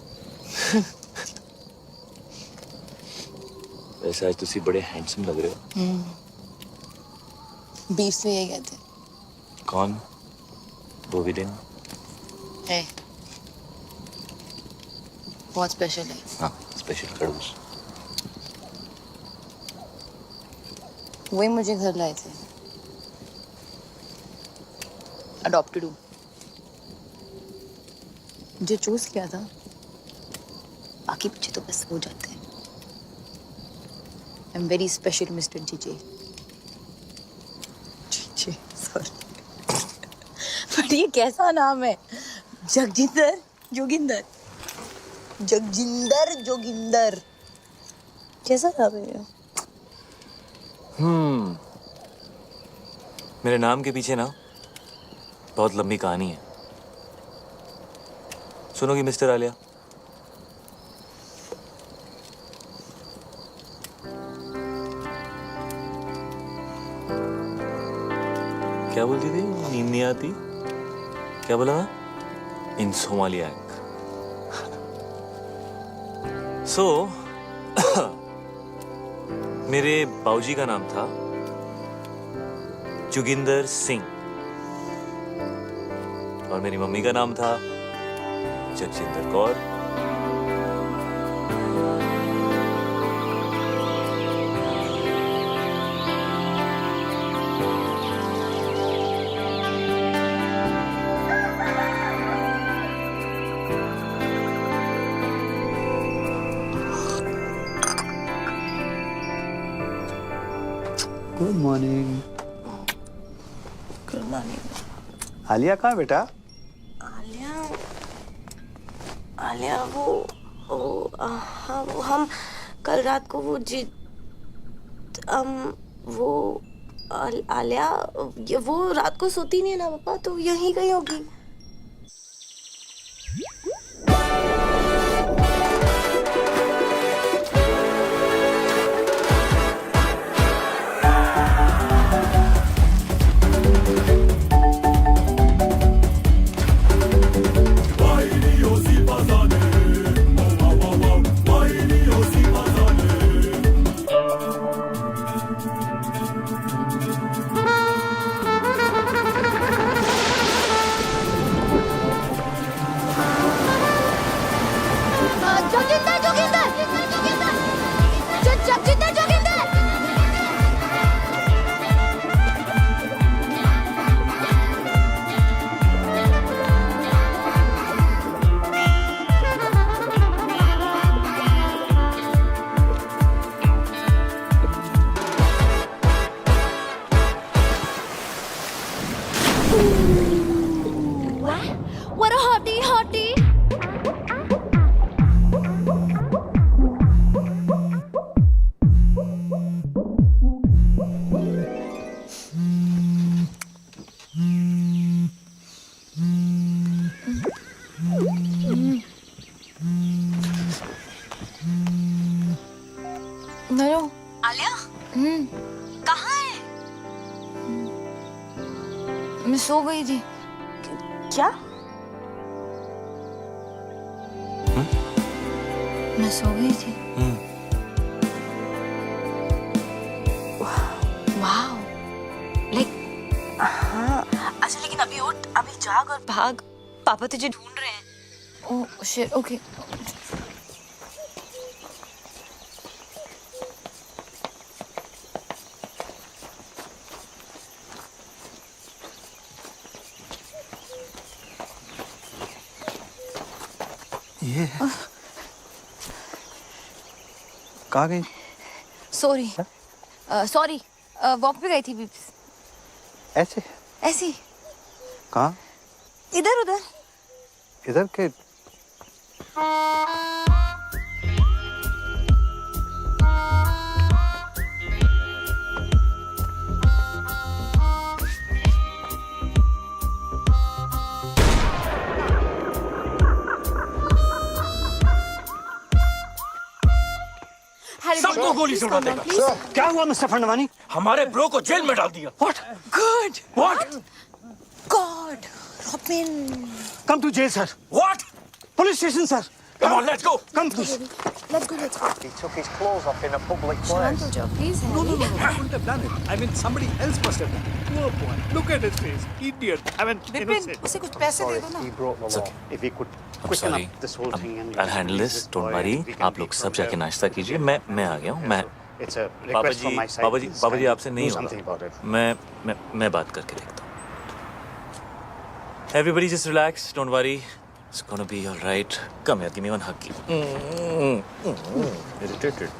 [SPEAKER 2] वैसे आज तुसी बड़े हैंडसम लग रहे हो।
[SPEAKER 5] बीफ में यही कहते
[SPEAKER 2] कौन? बोविडिन?
[SPEAKER 5] है। बहुत स्पेशल है।
[SPEAKER 2] हाँ, स्पेशल खड़ूस।
[SPEAKER 5] वही मुझे घर लाए थे। अडॉप्टेड हूँ। जो चूज किया था, बाकी बच्चे तो बस हो जाते हैं। I am very special mister GJ. GJ, sorry. But ये कैसा नाम है? जगजिंदर जोगिंदर। जगजिंदर जोगिंदर। कैसा नाम है ये?
[SPEAKER 2] मेरे नाम के पीछे ना बहुत लंबी कहानी है। सुनोगी मिस्टर आलिया? क्या बोलती थी? नींद नहीं आती? क्या बोला? इंसोमालियाक। सो मेरे बाऊजी का नाम था जोगिंदर सिंह और मेरी मम्मी का नाम था Jagjinder Kaur.
[SPEAKER 3] Good morning.
[SPEAKER 9] Good morning.
[SPEAKER 3] Alia कहाँ बेटा?
[SPEAKER 9] आलिया हाँ वो हम कल रात को आलिया वो रात को सोती नहीं है ना पापा, तो यहीं कहीं होगी।
[SPEAKER 10] Joginder Joginder जगजिंदर Joginder. What a hottie, hottie.
[SPEAKER 5] नरो
[SPEAKER 9] आलिया कहाँ है?
[SPEAKER 5] मैं सो गई थी।
[SPEAKER 9] क्या?
[SPEAKER 5] मैं सो गई थी। वाओ, लाइक
[SPEAKER 9] हाँ अच्छा, लेकिन अभी उठ, अभी जाग और भाग, पापा तुझे ढूंढ रहे हैं।
[SPEAKER 5] Oh shit, okay.
[SPEAKER 3] ये कहाँ गई?
[SPEAKER 5] सॉरी सॉरी, वॉक पे गई थी बीप्स।
[SPEAKER 3] ऐसे?
[SPEAKER 5] ऐसी
[SPEAKER 3] कहाँ?
[SPEAKER 5] इधर उधर।
[SPEAKER 3] इधर के?
[SPEAKER 5] खाली
[SPEAKER 1] सबको गोली से उड़ा देगा।
[SPEAKER 3] क्या हुआ मिस्टर फंडवानी?
[SPEAKER 1] हमारे ब्रो को जेल में डाल दिया।
[SPEAKER 3] What?
[SPEAKER 4] Good.
[SPEAKER 1] What?
[SPEAKER 4] God. Robin.
[SPEAKER 3] Come to jail, sir.
[SPEAKER 1] What?
[SPEAKER 3] Police station, sir.
[SPEAKER 1] Come on, let's go.
[SPEAKER 3] Come, please.
[SPEAKER 10] Let's go, let's go.
[SPEAKER 3] He took his clothes off in a public
[SPEAKER 10] Shant ho jao, please, Harry.
[SPEAKER 7] He couldn't have done it. I mean, somebody else must have done it. Poor boy. Look at his face. Idiot. I mean,
[SPEAKER 4] Vipin,
[SPEAKER 7] innocent.
[SPEAKER 4] उसे कुछ पैसे दे दो ना।
[SPEAKER 3] He brought the law. If he could
[SPEAKER 2] I'm
[SPEAKER 3] quicken
[SPEAKER 2] sorry.
[SPEAKER 3] up this whole thing and
[SPEAKER 2] I'll handle this. Don't worry. आप लोग सब जाके नाश्ता कीजिए. मैं आ गया हूँ. मैं
[SPEAKER 3] It's a
[SPEAKER 2] पापा
[SPEAKER 3] request
[SPEAKER 2] ji
[SPEAKER 3] from my side.
[SPEAKER 2] पापा जी
[SPEAKER 3] Please
[SPEAKER 2] पापा जी
[SPEAKER 3] kindly
[SPEAKER 2] आपसे नहीं
[SPEAKER 3] do something about
[SPEAKER 2] होगा.
[SPEAKER 3] it.
[SPEAKER 2] मैं बात करके देखता हूँ. Everybody just relax. Don't worry. It's gonna be all right. Come here. Give me one hug. Irritated.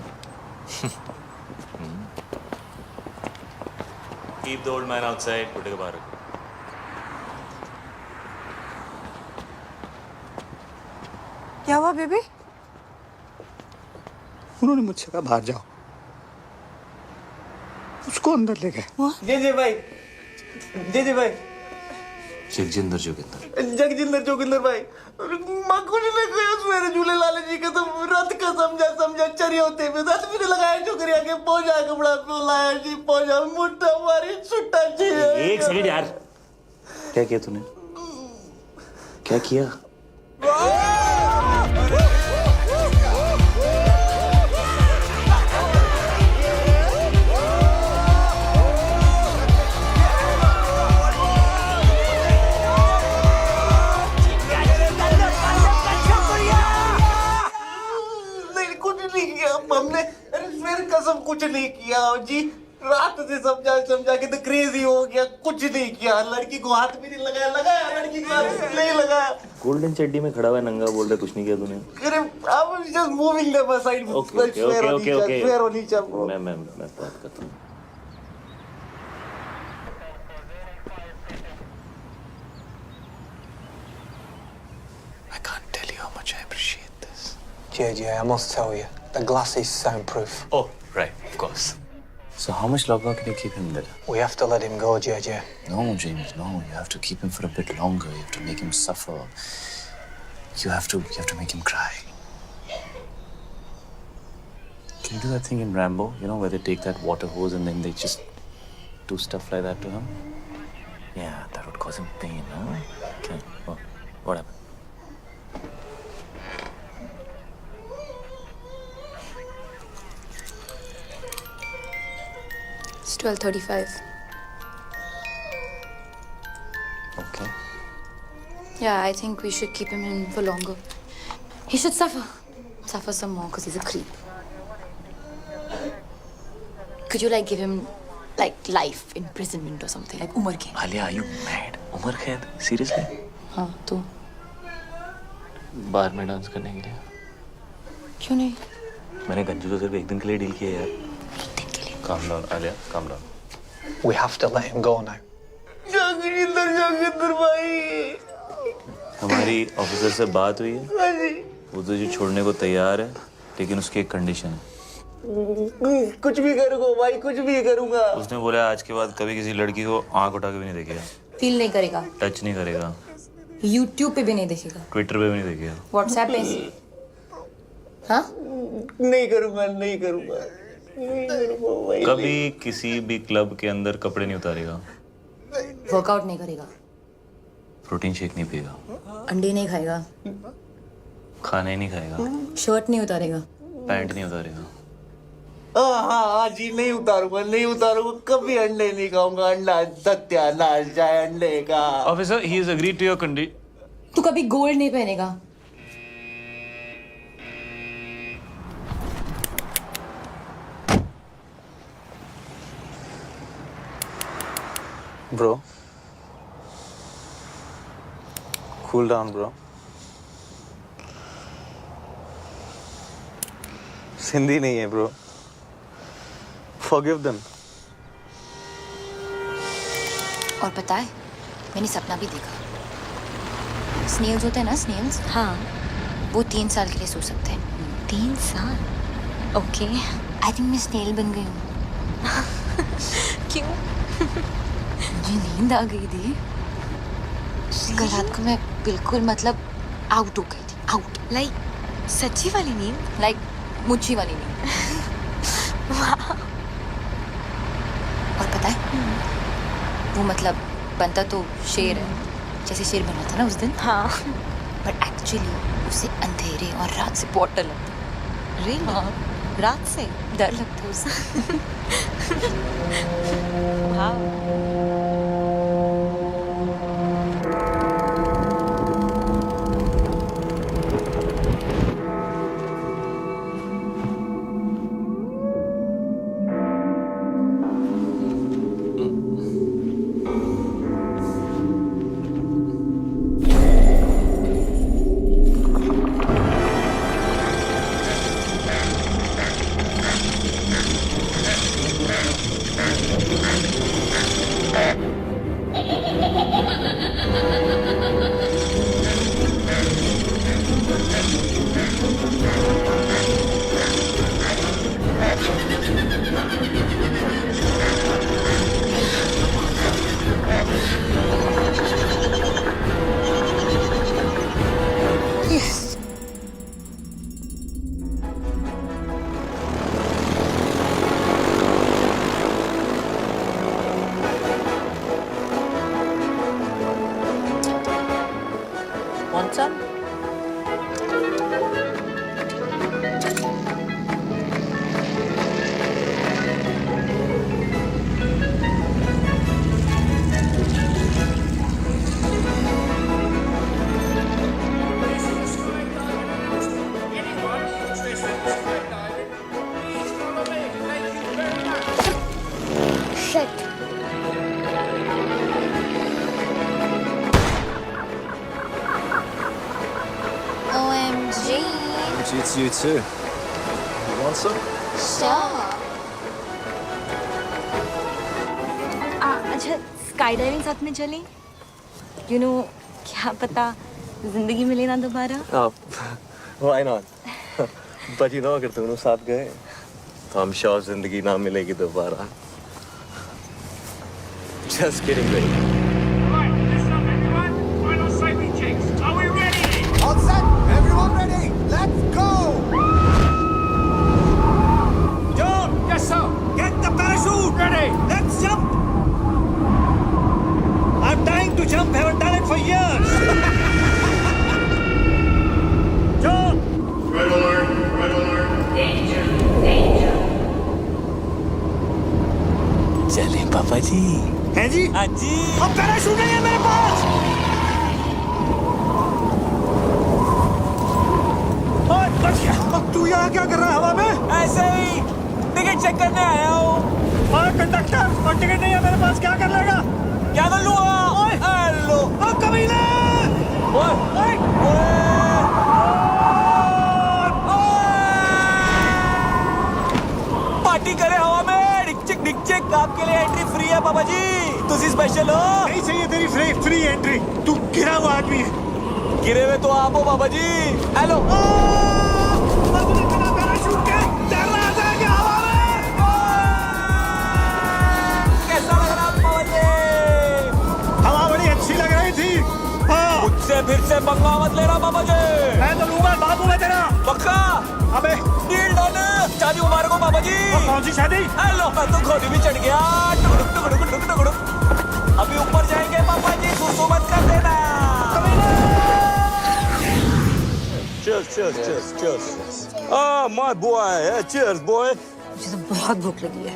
[SPEAKER 2] Keep the old man outside. Put it back.
[SPEAKER 4] क्या हुआ बेबी?
[SPEAKER 3] उन्होंने मुझसे कहा बाहर जाओ. उसको अंदर ले गए.
[SPEAKER 8] जे भाई, जे भाई,
[SPEAKER 2] जगजिंदर जोगिंदर.
[SPEAKER 8] जगजिंदर जोगिंदर भाई, माँ कुछ नहीं कहा मेरे झूले लाले जी का तो रथ का समझा चरिया होते हुए रथ भी नहीं लगाया छोकरिया के पहुंचा कपड़ा पे लाया जी पहुंचा मुट्ठा मारी छुट्टा जी.
[SPEAKER 2] एक सेकंड यार. क्या किया तूने? क्या किया?
[SPEAKER 8] नहीं कुछ नहीं किया हमने, अरे फिर कसम कुछ नहीं किया जी. रात से समझा के तो क्रेजी हो गया. कुछ नहीं किया. लड़की को हाथ भी नहीं लगाया लड़की को हाथ नहीं लगाया.
[SPEAKER 2] गोल्डन चड्डी में खड़ा हुआ है नंगा बोल रहा कुछ नहीं किया तूने.
[SPEAKER 8] अरे I was just moving them aside.
[SPEAKER 2] Okay.
[SPEAKER 8] Fair होनी चाहिए.
[SPEAKER 2] मैं बात करता हूँ. I can't tell you how much I appreciate this.
[SPEAKER 12] JJ, I must tell you, the glass is soundproof.
[SPEAKER 2] Oh, right, of course. So how much longer can you keep him there?
[SPEAKER 12] We have to let him go, JJ.
[SPEAKER 2] No, James, no. You have to keep him for a bit longer. You have to make him suffer. You have to make him cry. Can you do that thing in Rambo? You know, where they take that water hose and then they just do stuff like that to him? Yeah, that would cause him pain, huh? Okay. Oh, what happened?
[SPEAKER 10] It's 12:35.
[SPEAKER 2] Okay.
[SPEAKER 10] Yeah, I think we should keep him in for longer. He should suffer some more because he's a creep. Could you like give him like life imprisonment or something, like Umar Khaid?
[SPEAKER 2] Alia, are you mad? Umar Khaid? Seriously?
[SPEAKER 10] हाँ तो
[SPEAKER 2] बार में dance करने के लिए.
[SPEAKER 10] क्यों नहीं?
[SPEAKER 2] मैंने गंजू को सिर्फ एक दिन के लिए डील किया यार. Calm down, Alia. Calm down.
[SPEAKER 12] We have to let him go now.
[SPEAKER 8] जगजिंदर भाई.
[SPEAKER 2] हमारी ऑफिसर से बात हुई है. वो तुझे छोड़ने को तैयार है, लेकिन उसकी एक कंडीशन है.
[SPEAKER 8] कुछ भी करूंगा भाई, कुछ भी करूंगा.
[SPEAKER 2] उसने बोला आज के बाद कभी किसी लड़की को आंख उठा के भी नहीं देखेगा.
[SPEAKER 10] फील नहीं करेगा.
[SPEAKER 2] टच नहीं करेगा.
[SPEAKER 10] YouTube पे भी नहीं देखेगा.
[SPEAKER 2] ट्विटर पे भी नहीं देखेगा.
[SPEAKER 10] WhatsApp पे. हाँ?
[SPEAKER 8] नहीं करूंगा भाई.
[SPEAKER 2] कभी किसी भी क्लब के अंदर कपड़े नहीं उतारेगा.
[SPEAKER 10] वर्कआउट नहीं करेगा.
[SPEAKER 2] प्रोटीन शेक नहीं पिएगा.
[SPEAKER 10] अंडे नहीं खाएगा.
[SPEAKER 2] खाना ही नहीं खाएगा.
[SPEAKER 10] शर्ट नहीं उतारेगा.
[SPEAKER 2] पैंट नहीं उतारेगा.
[SPEAKER 8] हाँ जी, नहीं उतारूंगा. कभी अंडे नहीं खाऊंगा. अंडा सत्यानाश जाए अंडे का.
[SPEAKER 2] Officer, he is agreed to your condition.
[SPEAKER 10] तू कभी गोल्ड नहीं पहनेगा.
[SPEAKER 8] Bro, cool down, bro. Sindhi नहीं है, bro. Forgive them.
[SPEAKER 10] और पता है, मैंने सपना भी देखा. स्नेल्स होते हैं ना, स्नेल्स. हाँ. वो 3 साल के लिए सो सकते हैं. 3 साल? ओके. आई थिंक मैं स्नेल बन गई हूँ. क्यों? मुझे नींद आ गई थी. कल रात को मैं बिल्कुल मतलब आउट हो गई थी. आउट. लाइक सच्ची वाली नींद? लाइक मुच्छी वाली नींद. और पता है वो मतलब बनता तो शेर है, जैसे शेर बना था ना उस दिन।
[SPEAKER 9] हाँ।
[SPEAKER 10] बट एक्चुअली उसे अंधेरे और रात से बहुत डर लगता है।
[SPEAKER 4] रियली?
[SPEAKER 10] हाँ,
[SPEAKER 4] रात से?
[SPEAKER 10] डर लगता है उसे।
[SPEAKER 4] Want some?
[SPEAKER 10] OMG.
[SPEAKER 8] It's you too. You want some?
[SPEAKER 10] Sure.
[SPEAKER 9] अच्छा स्काई डाइविंग साथ में चलें? You know, क्या पता जिंदगी मिले ना दोबारा।
[SPEAKER 8] Why not? But you know, अगर दोनों साथ गए तो I'm sure जिंदगी ना मिलेगी दोबारा. Just kidding, baby.
[SPEAKER 11] Right, listen up, everyone. Final safety checks. Are we ready?
[SPEAKER 8] All set. Everyone ready? Let's go.
[SPEAKER 11] John! Yes, sir. Get the parachute ready. Let's jump. I'm dying to jump. Haven't done it for years. John! Red alert. Red alert. Danger. Danger.
[SPEAKER 2] चलें पापा जी।
[SPEAKER 11] है जी?
[SPEAKER 2] हाँ जी।
[SPEAKER 11] अब parachute नहीं है मेरे पास। ओए, बच गया। अब तू यहाँ क्या कर रहा है हवा में?
[SPEAKER 1] ऐसे ही टिकट चेक करने आया हूँ।
[SPEAKER 11] और कंडक्टर, और टिकट नहीं है मेरे पास, क्या कर लेगा?
[SPEAKER 1] क्या कर लूँगा? हेलो।
[SPEAKER 11] अब कमीने!
[SPEAKER 1] पार्टी करे हवा में। डिक चिक आपके लिए एंट्री फ्री है पापा जी। तुसी स्पेशल हो।
[SPEAKER 11] नहीं चाहिए तेरी फ्री एंट्री। तू गिरा हुआ आदमी है।
[SPEAKER 1] गिरे हुए तो आप हो पापा जी। हेलो।
[SPEAKER 11] अपने बिना पैराशूट के तैरना आता है क्या हवा में?
[SPEAKER 1] कैसा लग रहा है पापा जी?
[SPEAKER 11] हवा बड़ी अच्छी लग रही थी। हाँ।
[SPEAKER 1] मुझसे फिर से पंगा मत लेना पापा जी।
[SPEAKER 11] मैं तो लूंगा, बाबू है तेरा।
[SPEAKER 1] पक्का?
[SPEAKER 11] अबे
[SPEAKER 1] डील डन। शादी मुबारक हो पापा जी।
[SPEAKER 11] कौन सी शादी?
[SPEAKER 1] हेलो, मैं तो खोदी भी चढ़ गया। टुकड़ुक टुकड़ुक टुकड़ुक टुकड़ुक। अभी ऊपर जाएंगे पापा जी, सुसु मत कर देना। Cheers. Ah, my boy. Yeah, cheers, boy.
[SPEAKER 4] मुझे तो बहुत भूख लगी है।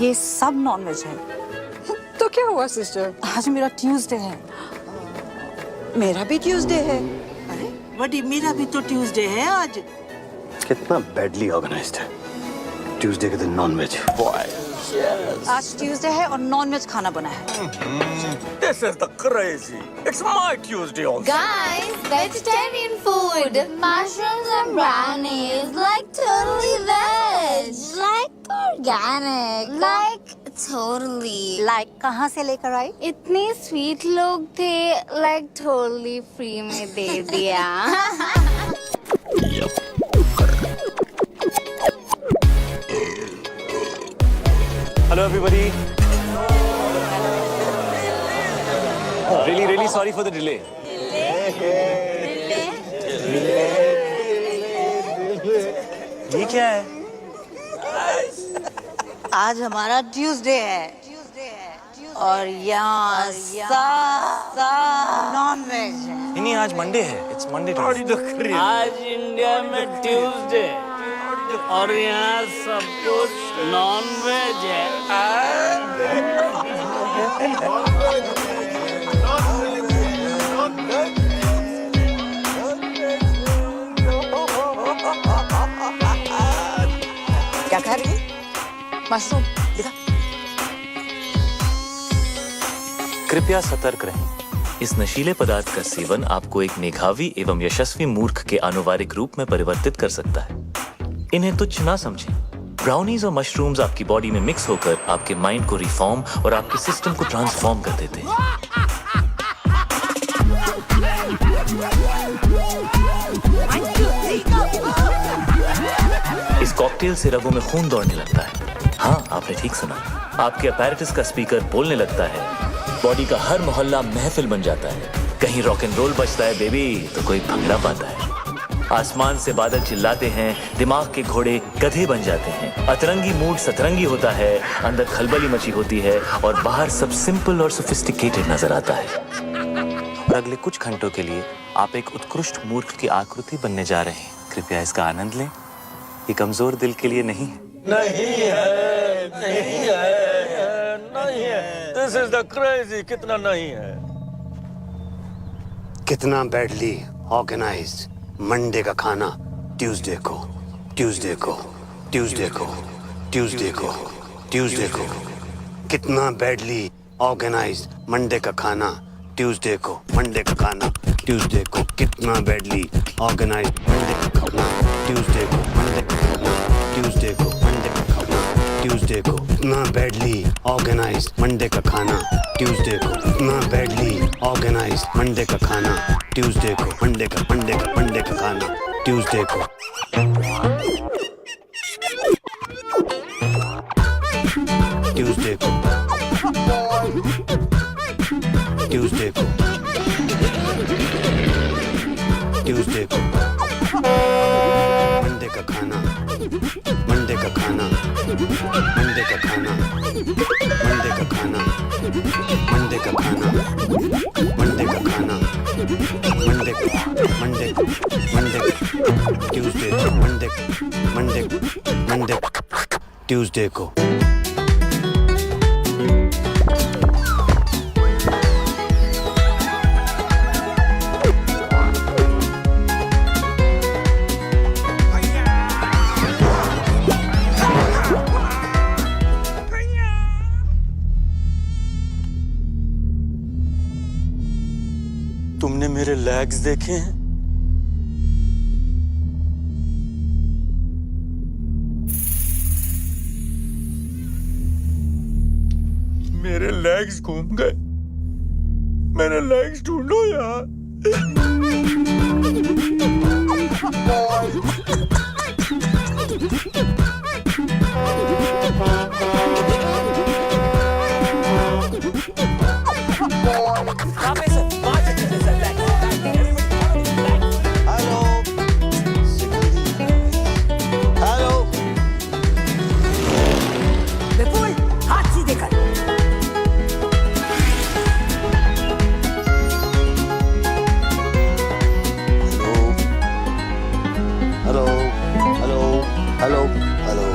[SPEAKER 4] ये सब नॉनवेज है। तो क्या हुआ सिस्टर? आज मेरा ट्यूसडे है। मेरा भी ट्यूसडे है।
[SPEAKER 6] अरे बड़ी मेरा भी तो ट्यूसडे है आज।
[SPEAKER 3] कितना बैडली ऑर्गेनाइज्ड है। ट्यूसडे के दिन नॉनवेज।
[SPEAKER 4] आज ट्यूसडे है और नॉनवेज खाना बना है।
[SPEAKER 1] This is the crazy. It's my Tuesday also.
[SPEAKER 5] Guys, vegetarian food. Mushrooms and brownies. Like totally veg. Like organic. Like totally.
[SPEAKER 4] Like कहाँ से लेकर आई?
[SPEAKER 5] इतने स्वीट लोग थे, like totally free में दे दिया।
[SPEAKER 2] Hello everybody. Really sorry for the delay. ये क्या है?
[SPEAKER 4] आज हमारा ट्यूसडे है और यहाँ नॉन वेज है।
[SPEAKER 2] नहीं, आज मंडे है। It's Monday.
[SPEAKER 7] आज इंडिया में ट्यूसडे और यहाँ सब कुछ नॉन वेज है।
[SPEAKER 6] क्या खा रही है?
[SPEAKER 5] मशरूम।
[SPEAKER 6] दिखा।
[SPEAKER 2] कृपया सतर्क रहें। इस नशीले पदार्थ का सेवन आपको एक मेधावी एवं यशस्वी मूर्ख के आनुवारिक रूप में परिवर्तित कर सकता है। इन्हें तुच्छ ना समझें। ब्राउनीज और मशरूम्स आपकी बॉडी में मिक्स होकर आपके माइंड को रिफॉर्म और आपके सिस्टम को ट्रांसफॉर्म कर देते हैं। इस कॉकटेल से रगों में खून दौड़ने लगता है। हाँ, आपने ठीक सुना। आपके अपैरेटस का स्पीकर बोलने लगता है। बॉडी का हर मोहल्ला महफिल बन जाता है। कहीं रॉक एंड रोल बजता है बेबी तो कोई भंगड़ा पाता है। आसमान से बादल चिल्लाते हैं, दिमाग के घोड़े गधे बन जाते हैं। अतरंगी मूड सतरंगी होता है, अंदर खलबली मची होती है और बाहर सब सिंपल और सोफिस्टिकेटेड नजर आता है। और अगले कुछ घंटों के लिए आप एक उत्कृष्ट मूर्ख की आकृति बनने जा रहे हैं। कृपया इसका आनंद लें। ये कमजोर दिल के लिए नहीं है।
[SPEAKER 1] नहीं है, नहीं है, नहीं है। This is the crazy. कितना नहीं है?
[SPEAKER 3] कितना बैडली ऑर्गेनाइज्ड मंडे का खाना ट्यूसडे को, ट्यूसडे को, ट्यूसडे को, ट्यूसडे को, ट्यूसडे को। कितना बैडली ऑर्गेनाइज्ड मंडे का खाना ट्यूसडे को, मंडे का खाना ट्यूसडे को। कितना बैडली ऑर्गेनाइज्ड मंडे का खाना ट्यूसडे को, मंडे का खाना ट्यूसडे को, मंडे का खाना ट्यूसडे को। कितना बैडली ऑर्गेनाइज्ड मंडे का खाना ट्यूसडे को। कितना बैडली ऑर्गेनाइज्ड मंडे का खाना ट्यूसडे को, मंडे का खाना ट्यूसडे को। ट्यूसडे को, ट्यूसडे को, ट्यूसडे को। मंडे का खाना, मंडे का खाना, मंडे का खाना, मंडे का खाना, मंडे का खाना, मंडे का खाना, Monday Monday Monday Tuesday, Monday Monday Monday Tuesday को।
[SPEAKER 1] तुमने मेरे लेग्स देखे हैं? मेरे लेग्स घूम गए। मेरे लेग्स ढूंढो यार।
[SPEAKER 6] विपुल, हाथ सीधे कर।
[SPEAKER 3] Hello hello hello hello.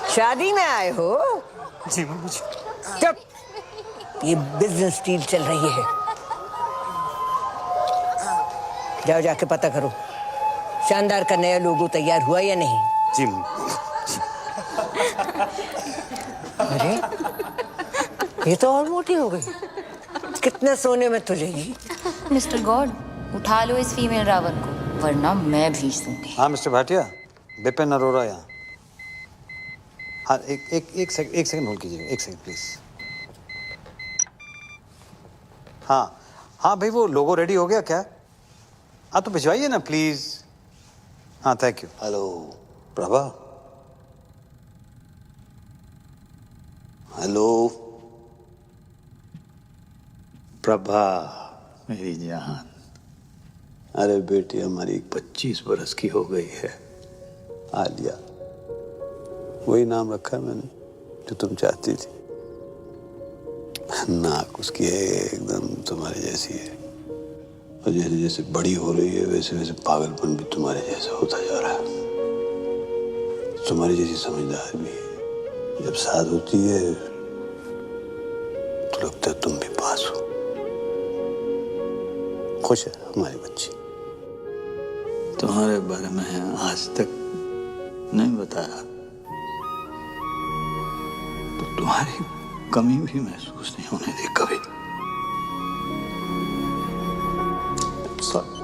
[SPEAKER 6] शादी में आए हो?
[SPEAKER 7] जी मम्मी जी।
[SPEAKER 6] चुप। ये बिजनेस डील चल रही है। जाओ जाके पता करो शानदार का नया लोगो तैयार हुआ या नहीं?
[SPEAKER 3] जी
[SPEAKER 6] अरे ये तो और मोटी हो गई। कितने सोने में तुलेगी?
[SPEAKER 10] मिस्टर गॉड, उठा लो इस फीमेल रावण को, वरना मैं भेज दूंगी।
[SPEAKER 13] हाँ मिस्टर भाटिया, बिपिन अरोरा यहाँ। हाँ एक सेकंड होल्ड कीजिएगा, एक सेकंड प्लीज। हाँ भाई, वो लोगो रेडी हो गया क्या? हाँ तो भिजवाइए ना प्लीज। हाँ thank you.
[SPEAKER 3] Hello Prabha. Hello Prabha
[SPEAKER 13] मेरी जान।
[SPEAKER 3] अरे बेटी हमारी 25 बरस की हो गई है, आलिया। वही नाम रखा है मैंने जो तुम चाहती थी। नाक उसकी है एकदम तुम्हारे जैसी है, और जैसे जैसे बड़ी हो रही है वैसे वैसे पागलपन भी तुम्हारे जैसा होता जा रहा है। तुम्हारी जैसी समझदार भी है। जब साथ होती है तो लगता है तुम भी पास हो। खुश है हमारी बच्ची।
[SPEAKER 13] तुम्हारे बारे में आज तक नहीं बताया तो तुम्हारी कमी भी महसूस नहीं होने दी कभी।
[SPEAKER 3] सॉरी।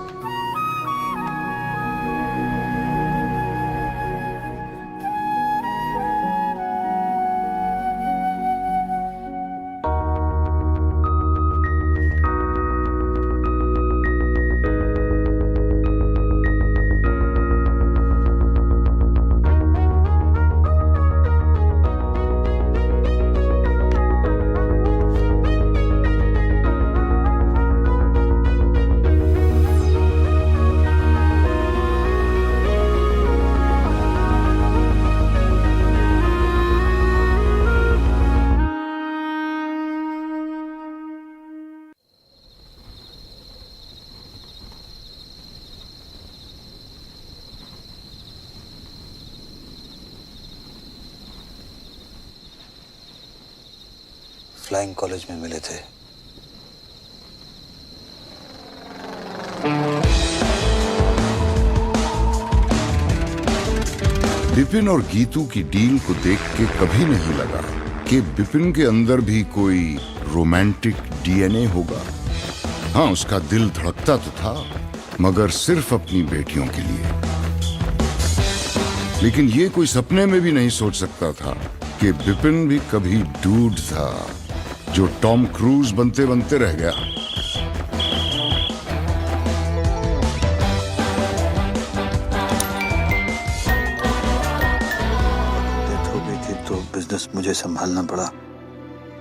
[SPEAKER 13] फ्लाइंग कॉलेज में मिले थे।
[SPEAKER 14] बिपिन और गीतू की डील को देख के कभी नहीं लगा कि बिपिन के अंदर भी कोई रोमांटिक डीएनए होगा। हाँ, उसका दिल धड़कता तो था, मगर सिर्फ अपनी बेटियों के लिए। लेकिन ये कोई सपने में भी नहीं सोच सकता था कि बिपिन भी कभी डूड था जो टॉम क्रूज बनते बनते रह गया।
[SPEAKER 13] डेथ हो गई थी तो बिजनेस मुझे संभालना पड़ा।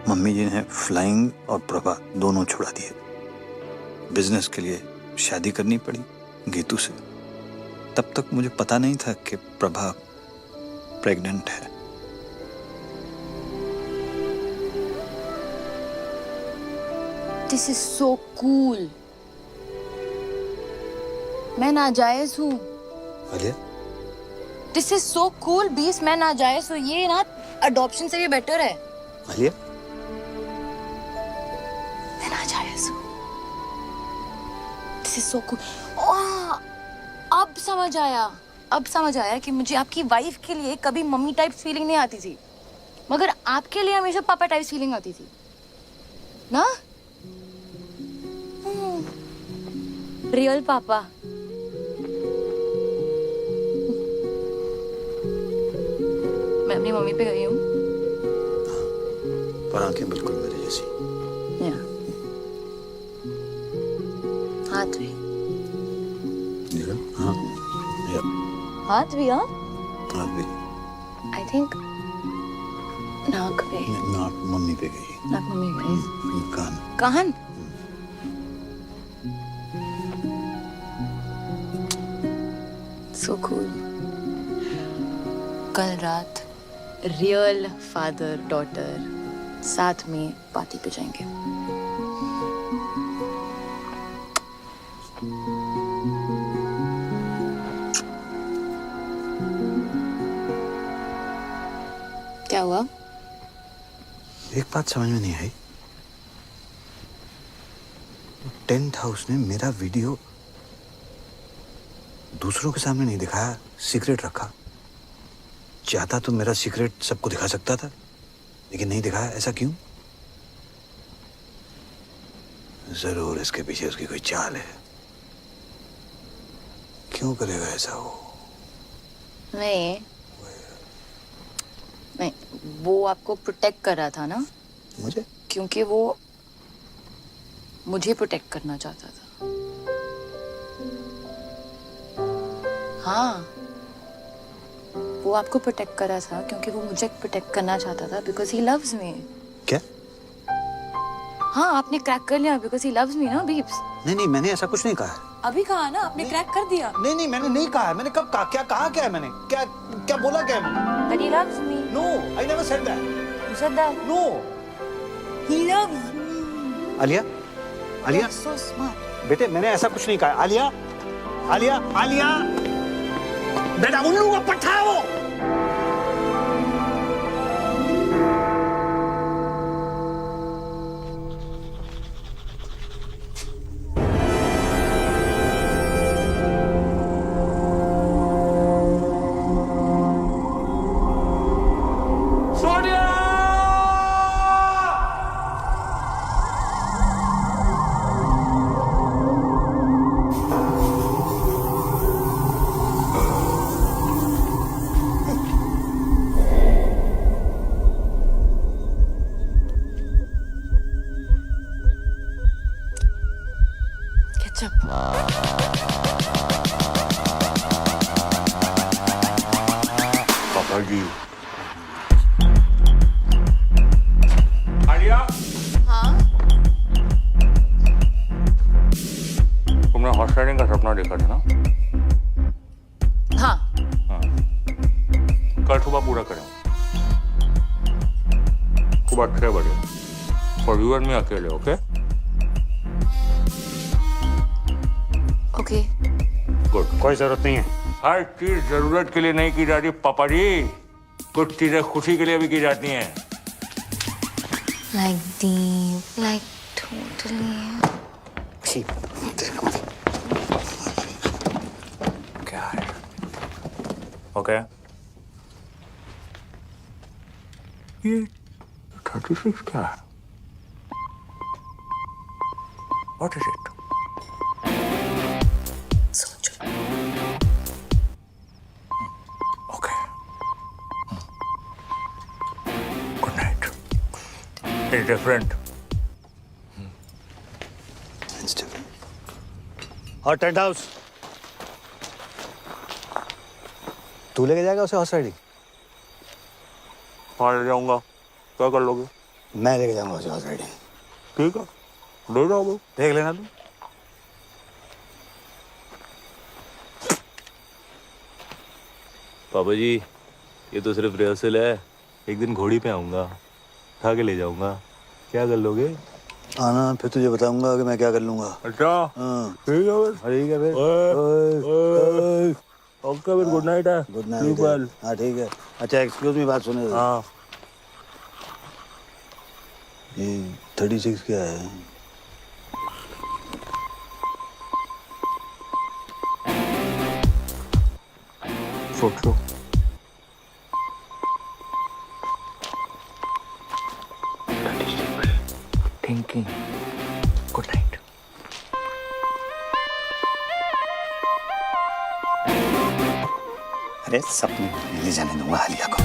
[SPEAKER 13] मम्मी जी ने फ्लाइंग और प्रभा दोनों छुड़ा दिए। बिजनेस के लिए शादी करनी पड़ी गीतू से। तब तक मुझे पता नहीं था कि प्रभा प्रेग्नेंट है।
[SPEAKER 5] This is so cool. मैं नाजायज हूँ। This is so cool. 20 मैं नाजायज हूँ। ये ना अडॉप्शन से भी बेटर है।
[SPEAKER 13] आलिया,
[SPEAKER 5] मैं नाजायज हूँ। This is so cool. अब समझ आया। अब समझ आया कि मुझे आपकी वाइफ के लिए कभी मम्मी टाइप फीलिंग नहीं आती थी, मगर आपके लिए हमेशा पापा टाइप फीलिंग आती थी ना। रियल पापा। मैं अपनी मम्मी पे गई हूँ।
[SPEAKER 13] पर आंखें बिल्कुल मेरे जैसी।
[SPEAKER 5] हाथ भी।
[SPEAKER 13] हाँ,
[SPEAKER 5] हाथ भी। हाँ,
[SPEAKER 13] हाथ भी।
[SPEAKER 5] आई थिंक नाक पे।
[SPEAKER 13] नाक मम्मी पे गई।
[SPEAKER 5] नाक मम्मी पे गई।
[SPEAKER 13] कान।
[SPEAKER 5] कान। So cool. कल रात रियल फादर डॉटर साथ में पार्टी पे जाएंगे। क्या हुआ?
[SPEAKER 13] एक बात समझ में नहीं आई। टेंट हाउस ने मेरा वीडियो दूसरों के सामने नहीं दिखाया, सीक्रेट रखा। चाहता तो मेरा सीक्रेट सबको दिखा सकता था, लेकिन नहीं दिखाया। ऐसा क्यों? जरूर इसके पीछे उसकी कोई चाल है। क्यों करेगा ऐसा वो?
[SPEAKER 5] नहीं, वो आपको प्रोटेक्ट कर रहा था ना?
[SPEAKER 13] मुझे?
[SPEAKER 5] क्योंकि वो मुझे प्रोटेक्ट करना चाहता था। हाँ, वो आपको प्रोटेक्ट कर रहा था क्योंकि वो मुझे प्रोटेक्ट करना चाहता था, बिकॉज ही लव्स मी।
[SPEAKER 13] क्या?
[SPEAKER 5] हाँ, आपने क्रैक कर लिया बिकॉज ही लव्स मी ना बीब्स।
[SPEAKER 13] नहीं, मैंने ऐसा कुछ नहीं कहा है।
[SPEAKER 5] अभी कहा ना, आपने क्रैक कर दिया।
[SPEAKER 13] नहीं, मैंने नहीं कहा है। मैंने कब कहा? क्या कहा? क्या है मैंने? क्या बोला? क्या है मैंने?
[SPEAKER 5] That he loves me.
[SPEAKER 13] No, I never said that.
[SPEAKER 5] You said that.
[SPEAKER 13] No.
[SPEAKER 5] He loves me.
[SPEAKER 13] Alia,
[SPEAKER 5] You're so smart.
[SPEAKER 13] बेटे मैंने ऐसा कुछ नहीं कहा। आलिया, बेटा उल्लू का पट्टा है वो।
[SPEAKER 1] पापा जी। आलिया।
[SPEAKER 5] हाँ?
[SPEAKER 1] तुमने हॉर्स राइडिंग का सपना देखा था ना?
[SPEAKER 5] हाँ।
[SPEAKER 1] कल सुबह पूरा करें। सुबह 6 बजे। और यू एंड मी अकेले, ओके?
[SPEAKER 5] ओके।
[SPEAKER 1] गुड।
[SPEAKER 3] कोई जरूरत नहीं है।
[SPEAKER 1] हर चीज जरूरत के लिए नहीं की जाती पापा जी, कुछ चीजें खुशी के लिए भी की जाती हैं।
[SPEAKER 10] Like deep, like totally.
[SPEAKER 1] क्या है? ओके। ये 36 क्या है? What is it?
[SPEAKER 10] सोचो।
[SPEAKER 1] Okay. Good night. It's different.
[SPEAKER 13] It's different.
[SPEAKER 3] और टेंट हाउस
[SPEAKER 13] तू लेके जाएगा उसे हॉर्स राइडिंग?
[SPEAKER 1] हाँ, ले जाऊंगा। क्या कर लोगे?
[SPEAKER 13] मैं लेके जाऊंगा उसे हॉर्स राइडिंग।
[SPEAKER 1] ठीक है, ले जाओगे।
[SPEAKER 13] देख लेना तू।
[SPEAKER 2] पापा जी, ये तो सिर्फ रिहर्सल है। एक दिन घोड़ी पे आऊंगा, उठा के ले जाऊंगा। क्या कर लोगे?
[SPEAKER 13] आना, फिर तुझे बताऊंगा कि मैं क्या कर लूंगा।
[SPEAKER 1] अच्छा,
[SPEAKER 13] हाँ
[SPEAKER 1] ठीक है फिर।
[SPEAKER 13] ठीक है फिर।
[SPEAKER 1] ओके फिर, गुड नाइट है।
[SPEAKER 13] Good night. हाँ ठीक है। अच्छा एक्सक्यूज मी, बात सुने।
[SPEAKER 1] हाँ।
[SPEAKER 13] ये 36 क्या है?
[SPEAKER 1] सोचो। थिंकिंग। Good night.
[SPEAKER 13] अरे सपने ले जाने दूंगा आलिया को।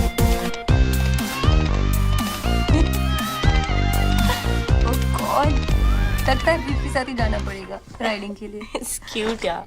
[SPEAKER 5] Oh God, लगता है बीफ के साथ ही जाना पड़ेगा राइडिंग के लिए।
[SPEAKER 9] क्यूट यार।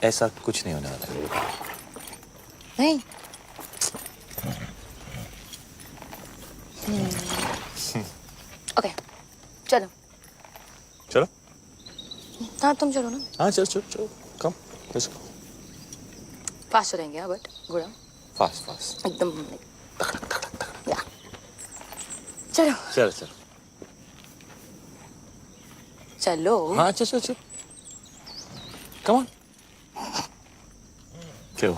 [SPEAKER 2] ऐसा कुछ नहीं होने वाला है।
[SPEAKER 5] नहीं ओके चलो
[SPEAKER 2] चलो।
[SPEAKER 5] हाँ तुम चलो ना।
[SPEAKER 2] हाँ चलो चलो चलो कम लेट्स गो।
[SPEAKER 5] फास्ट चलेंगे बट गुड़ा
[SPEAKER 2] फास्ट फास्ट
[SPEAKER 5] एकदम या चलो
[SPEAKER 2] चलो चलो।
[SPEAKER 5] चलो
[SPEAKER 2] हाँ चलो चलो चलो कम ऑन। क्यों?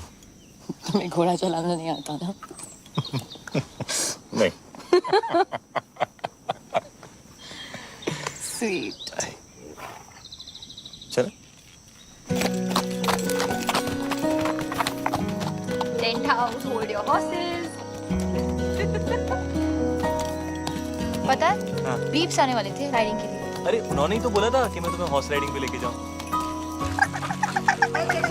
[SPEAKER 5] तुम्हें घोड़ा चलाना नहीं आता ना?
[SPEAKER 2] नहीं।
[SPEAKER 5] स्वीट।
[SPEAKER 2] चलो।
[SPEAKER 5] Tent house, hold your horses. पता है?
[SPEAKER 2] हाँ।
[SPEAKER 5] बीप्स आने वाले थे राइडिंग के लिए।
[SPEAKER 2] अरे उन्होंने ही तो बोला था कि मैं तुम्हें हॉर्स राइडिंग पे लेके जाऊं।
[SPEAKER 1] My friend.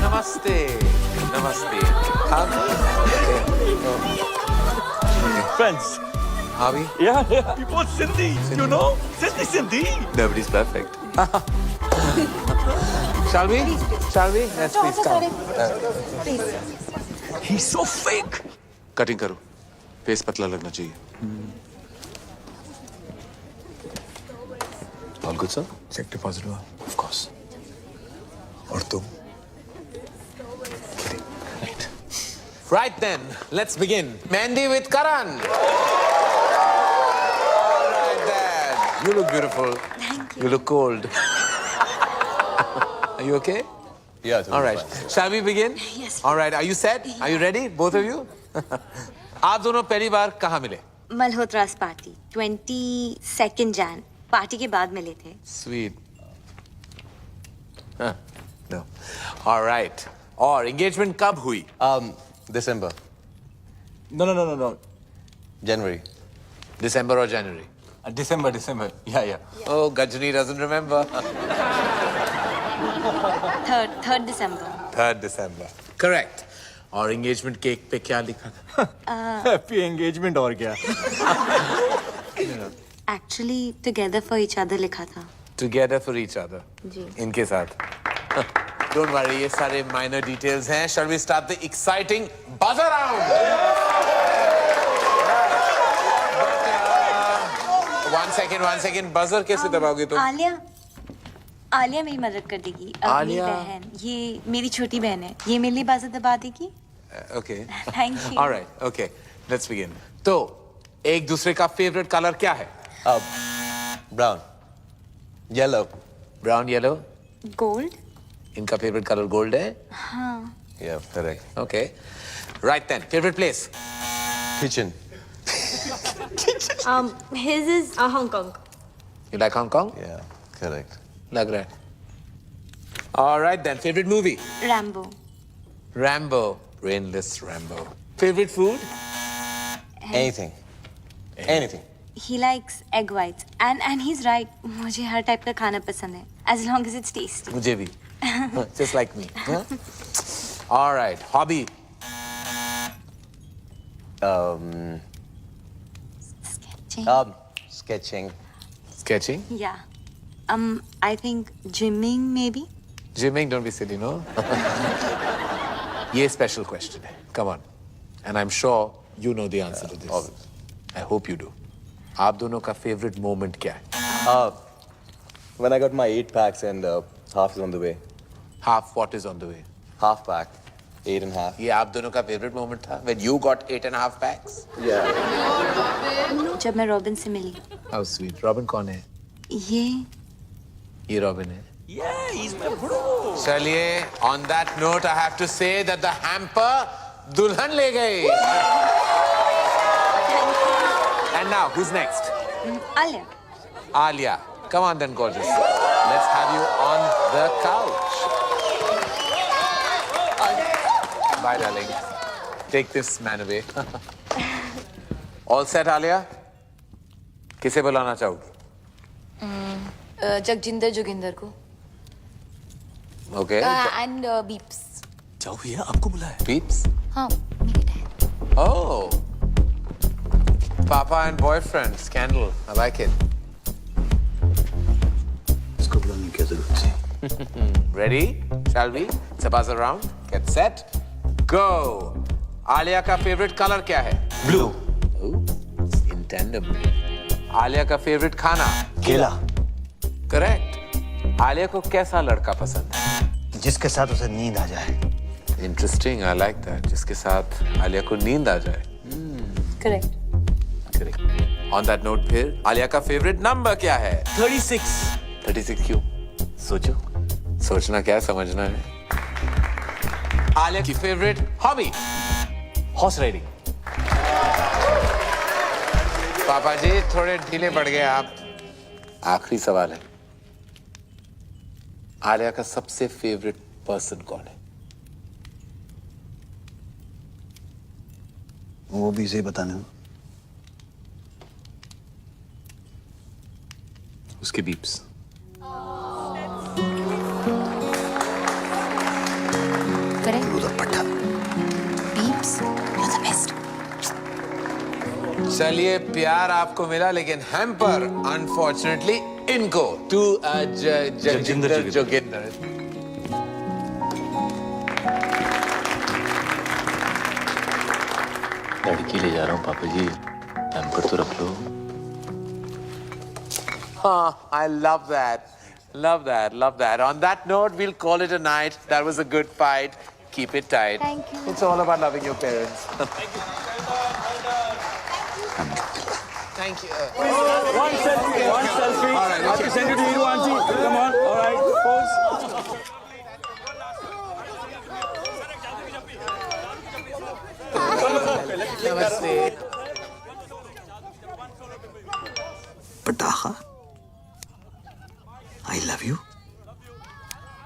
[SPEAKER 15] नमस्ते नमस्ते।
[SPEAKER 1] Friends.
[SPEAKER 15] Harvey?
[SPEAKER 1] Yeah, yeah. We both Sindhi. You know? Sindhi.
[SPEAKER 15] Nobody's perfect. Shall we? Shall we? Let's please come.
[SPEAKER 1] He's so fake.
[SPEAKER 15] Cutting करो, फेस पतला लगना चाहिए।
[SPEAKER 13] All good sir? Cheque deposit हुआ?
[SPEAKER 15] Of course.
[SPEAKER 13] और तुम?
[SPEAKER 15] Right then, let's begin. Mandy with Karan. All right, Dad. You look beautiful.
[SPEAKER 9] Thank you.
[SPEAKER 15] You look cold. Are you okay?
[SPEAKER 8] Yeah.
[SPEAKER 15] All right. Shall we begin?
[SPEAKER 9] Yes.
[SPEAKER 15] All right. Are you set? Are you ready? Both of you? आप दोनों पहली बार कहाँ मिले?
[SPEAKER 9] मल्होत्रास party 22 Jain party के बाद मिले थे।
[SPEAKER 15] Sweet. Huh. No. All right. और engagement कब हुई?
[SPEAKER 8] December.
[SPEAKER 1] No.
[SPEAKER 8] January.
[SPEAKER 15] December or January?
[SPEAKER 1] December. Yeah.
[SPEAKER 15] Oh, Gajni doesn't remember.
[SPEAKER 9] 3rd December।
[SPEAKER 15] 3rd December. Correct. और engagement cake पे क्या लिखा था?
[SPEAKER 1] Happy engagement और क्या?
[SPEAKER 9] Actually together for each other लिखा था।
[SPEAKER 15] Together for each other.
[SPEAKER 9] जी।
[SPEAKER 15] इनके साथ. Don't worry, ये सारे minor details हैं. Shall we start the exciting buzzer round? One second. Buzzer कैसे दबाओगे तुम?
[SPEAKER 9] आलिया मेरी मदद कर देगी। मेरी
[SPEAKER 15] आलिया?
[SPEAKER 9] बहन, ये मेरी छोटी बहन है। ये मेरे लिए बाज़ दबा देगी।
[SPEAKER 15] Okay.
[SPEAKER 9] Thank you।
[SPEAKER 15] All right. Okay. Let's begin. तो एक दूसरे का favorite color क्या है?
[SPEAKER 8] Brown. Yellow.
[SPEAKER 15] Brown, yellow.
[SPEAKER 9] Gold।
[SPEAKER 15] इनका favorite color gold है?
[SPEAKER 9] हाँ।
[SPEAKER 8] Yeah, correct.
[SPEAKER 15] Okay. Right then. Favorite place?
[SPEAKER 8] Kitchen.
[SPEAKER 9] His is Hong Kong।
[SPEAKER 15] You like Hong Kong?
[SPEAKER 8] Yeah, correct.
[SPEAKER 15] लग रहा है. All right then. Favorite movie?
[SPEAKER 9] Rambo।
[SPEAKER 15] Rambo. Brainless Rambo. Favorite food?
[SPEAKER 8] Anything. Anything.
[SPEAKER 9] He likes egg whites and he's right। मुझे हर type का खाना पसंद है as long as it's tasty।
[SPEAKER 15] मुझे भी. Just like me. Huh? All right. Hobby?
[SPEAKER 8] Sketching.
[SPEAKER 15] Sketching?
[SPEAKER 9] Yeah। I think gymming maybe।
[SPEAKER 15] Gymming? Don't be silly, no? ये special question है. Come on. And I'm sure you know the answer to this.
[SPEAKER 8] Obvious.
[SPEAKER 15] I hope you do. आप दोनों का favorite moment क्या है?
[SPEAKER 8] When I got my 8 packs and half is on the way.
[SPEAKER 15] Half what is on the way?
[SPEAKER 8] Half pack. 8.5.
[SPEAKER 15] ये आप दोनों का favorite moment था? When you got 8.5 packs?
[SPEAKER 8] Yeah.
[SPEAKER 9] जब मैं रॉबिन से मिली।
[SPEAKER 15] How sweet. Robin कौन है? ये Robin है.
[SPEAKER 1] Yeah, he's my bro.
[SPEAKER 15] चलिए, on that note, I have to say that the hamper दुल्हन ले गई. And now, who's next?
[SPEAKER 9] Alia.
[SPEAKER 15] Alia. Come on then, gorgeous. Let's have you on the couch. Bye, darling. Take this man away. All set, Alia? किसे बुलाना चाहोगी?
[SPEAKER 5] जगजिंदर जोगिंदर को
[SPEAKER 15] Okay.
[SPEAKER 5] And beeps.
[SPEAKER 1] जाओ भैया, आपको बुलाया।
[SPEAKER 15] Peeps?
[SPEAKER 5] हाँ मेरे dad.
[SPEAKER 15] Oh. Papa and boyfriend scandal. I like it.
[SPEAKER 13] इसको बुलाने की क्या जरूरत थी?
[SPEAKER 15] Ready? Shall we? It's a buzz around. Get set. Go. Alia का favorite color क्या है?
[SPEAKER 1] Blue.
[SPEAKER 15] In tandem. आलिया का favorite खाना?
[SPEAKER 13] केला।
[SPEAKER 15] Correct. आलिया को कैसा लड़का पसंद है?
[SPEAKER 13] जिसके साथ उसे नींद आ जाए।
[SPEAKER 15] Interesting. I like that. जिसके साथ आलिया को नींद आ जाए.
[SPEAKER 5] Correct.
[SPEAKER 15] Correct. On that note फिर आलिया का favorite number क्या है?
[SPEAKER 1] 36.
[SPEAKER 15] 36 क्यों?
[SPEAKER 1] सोचो।
[SPEAKER 15] सोचना क्या समझना है? आलिया की favorite hobby?
[SPEAKER 1] Horse riding.
[SPEAKER 15] पापा जी थोड़े ढीले पड़ गए आप। आखिरी सवाल है, आलिया का सबसे फेवरेट पर्सन कौन है?
[SPEAKER 13] वो भी इसे बताने हो।
[SPEAKER 2] उसके beeps.
[SPEAKER 10] Beeps, you're the best.
[SPEAKER 15] चलिए प्यार आपको मिला, लेकिन हैम्पर अनफॉर्चुनेटली इनको टू जगजिंदर जोगिंदर।
[SPEAKER 2] लड़की ले जा रहा हूँ पापा जी, हैम्पर तो रख लो।
[SPEAKER 15] हाँ, I love that. Love that, love that. On that note, we'll call it a night. That was a good fight. Keep it tight.
[SPEAKER 5] Thank you.
[SPEAKER 15] It's all about loving your parents. Thank you.
[SPEAKER 7] One selfie, one selfie.
[SPEAKER 15] All right,
[SPEAKER 7] I have to send it to you, auntie. Come on, all right, pose.
[SPEAKER 15] Namaste.
[SPEAKER 13] पटाखा, आई love you.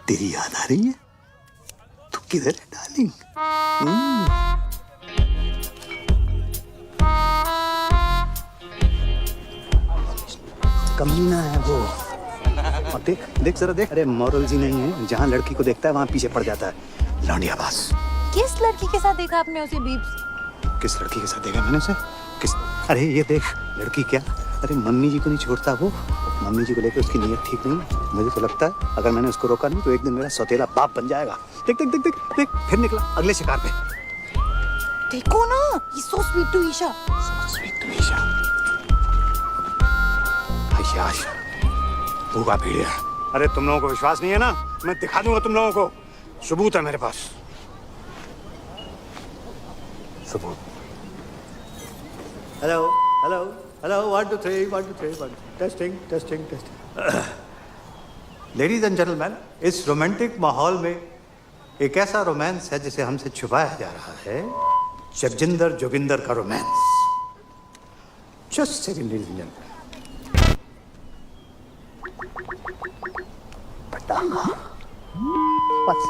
[SPEAKER 13] तेरी याद आ रही है? तू किधर है darling? कमीना है वो। और देख देख जरा देख, अरे मॉरल जी नहीं है, जहाँ लड़की को देखता है वहाँ पीछे पड़ जाता है। लौंडिया बास।
[SPEAKER 5] किस लड़की के साथ देखा आपने उसे बीप्स?
[SPEAKER 13] किस लड़की के साथ देखा मैंने उसे? किस? अरे ये देख, लड़की क्या, अरे मम्मी जी को नहीं छोड़ता वो। मम्मी जी को लेकर उसकी नीयत ठीक नहीं। मुझे तो लगता है अगर मैंने उसको रोका नहीं तो एक दिन मेरा सौतेला बाप बन जाएगा। देख देख देख देख देख, फिर निकला अगले शिकार पे।
[SPEAKER 5] देखो ना, he's so sweet to Isha.
[SPEAKER 13] Sweet to Isha. Ayash, भूखा भेड़िया। अरे तुम लोगों को विश्वास नहीं है ना? मैं दिखा दूंगा तुम लोगों को, सबूत है मेरे पास। सबूत। Hello hello hello, 1 2 3 1 2 3 1 testing testing testing. Ladies and gentleman, इस रोमांटिक माहौल में एक ऐसा रोमांस है जिसे हमसे छुपाया जा रहा है, जगजिंदर जोगिंदर का romance. Just second ladies and gentleman. पटाखा। What's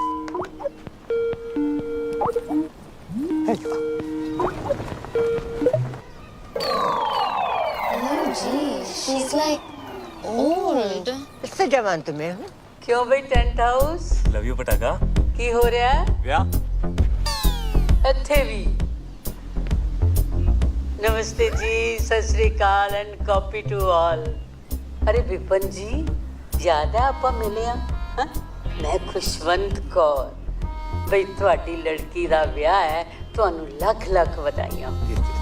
[SPEAKER 13] Hey.
[SPEAKER 10] She's like old.
[SPEAKER 6] इससे जवान तुम्हें हूँ।
[SPEAKER 4] क्यों भाई टेंट हाउस
[SPEAKER 1] लव यू पटाखा।
[SPEAKER 4] की हो रहा है?
[SPEAKER 1] क्या?
[SPEAKER 4] ਇੱਥੇ ਵੀ नमस्ते जी, सत श्री अकाल एंड कॉपी टू ऑल। अरे विपन जी, याद है ਆਪਾਂ ਮਿਲੇ ਆ? ਮੈਂ ਖੁਸ਼ਵੰਤ ਕੌਰ। ਬਈ ਤੁਹਾਡੀ ਲੜਕੀ ਦਾ ਵਿਆਹ ਹੈ, ਤੁਹਾਨੂੰ ਲੱਖ ਲੱਖ ਵਧਾਈਆਂ।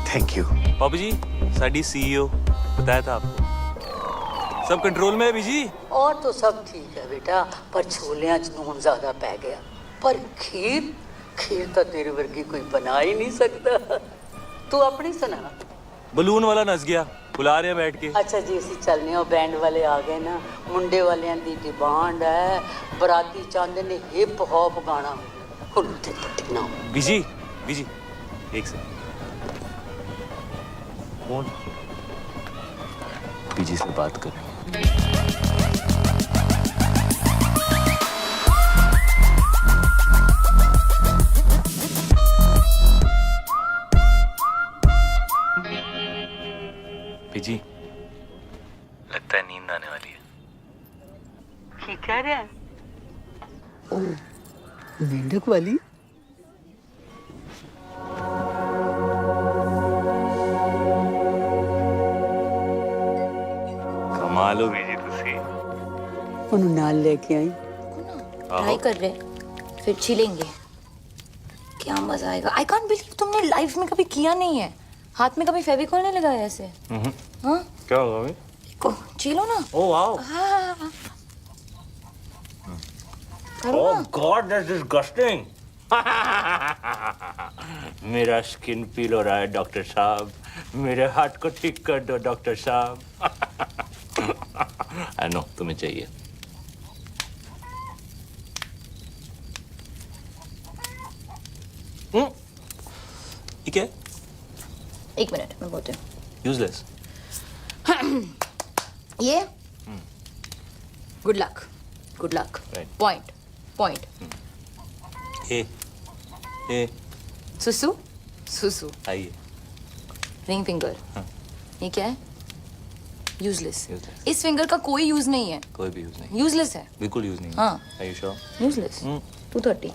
[SPEAKER 13] Thank you.
[SPEAKER 2] पापा जी, साडी सीईओ बताया था आपको, सब कंट्रोल में है बीजी।
[SPEAKER 4] और तो सब ठीक है बेटा, पर छोलियां च नून ज्यादा पै गया। पर खीर खीर तो तेरे वर्गी कोई बना ही नहीं सकता। तू अपनी सुना।
[SPEAKER 2] बलून वाला नस गया, बुला रहे हैं बैठ के।
[SPEAKER 4] अच्छा जी, ਅਸੀਂ ਚੱਲਨੇ ਆ, बैंड वाले आ गए ना। मुंडे वालियां दी डिमांड है, बराती चाहते ने हिप हॉप गाना। हुण ते पट्टी ना
[SPEAKER 2] बीजी बीजी, एक सेकंड। बीजी से बात कर। बीजी, लगता है नींद आने वाली है।
[SPEAKER 4] मेंढक वाली?
[SPEAKER 2] कमाल हो बीजी तुसी।
[SPEAKER 4] ਉਹਨੂੰ ਨਾਲ ਲੈ ਕੇ आई।
[SPEAKER 5] ट्राई कर रहे फिर छिलेंगे। क्या मजा आएगा। आई कांट बिलीव तुमने लाइफ में कभी किया नहीं है। हाथ में कभी फेविकॉल नहीं लगाया ऐसे? हाँ?
[SPEAKER 2] क्या होगा भाई?
[SPEAKER 5] को छिलो ना।
[SPEAKER 2] Oh wow.
[SPEAKER 5] हाँ। करो
[SPEAKER 2] ओह
[SPEAKER 5] ना।
[SPEAKER 2] God that's disgusting. मेरा स्किन पील हो रहा है डॉक्टर साहब। मेरे हार्ट को ठीक कर दो डॉक्टर साहब। आई नो तुम्हें चाहिए। ठीक है।
[SPEAKER 5] एक मिनट मैं बोलती हूँ।
[SPEAKER 2] यूजलेस।
[SPEAKER 5] ये good luck good luck
[SPEAKER 2] Right.
[SPEAKER 5] Point point
[SPEAKER 2] A
[SPEAKER 5] सुसु सुसु
[SPEAKER 2] आइए।
[SPEAKER 5] रिंग फिंगर
[SPEAKER 2] हाँ।
[SPEAKER 5] ये क्या है? यूजलेस।
[SPEAKER 2] Useless.
[SPEAKER 5] इस फिंगर का कोई यूज नहीं है।
[SPEAKER 2] कोई भी यूज नहीं।
[SPEAKER 5] यूजलेस है।
[SPEAKER 2] बिल्कुल यूज नहीं।
[SPEAKER 5] हाँ।
[SPEAKER 2] Are you sure?
[SPEAKER 5] यूजलेस 230।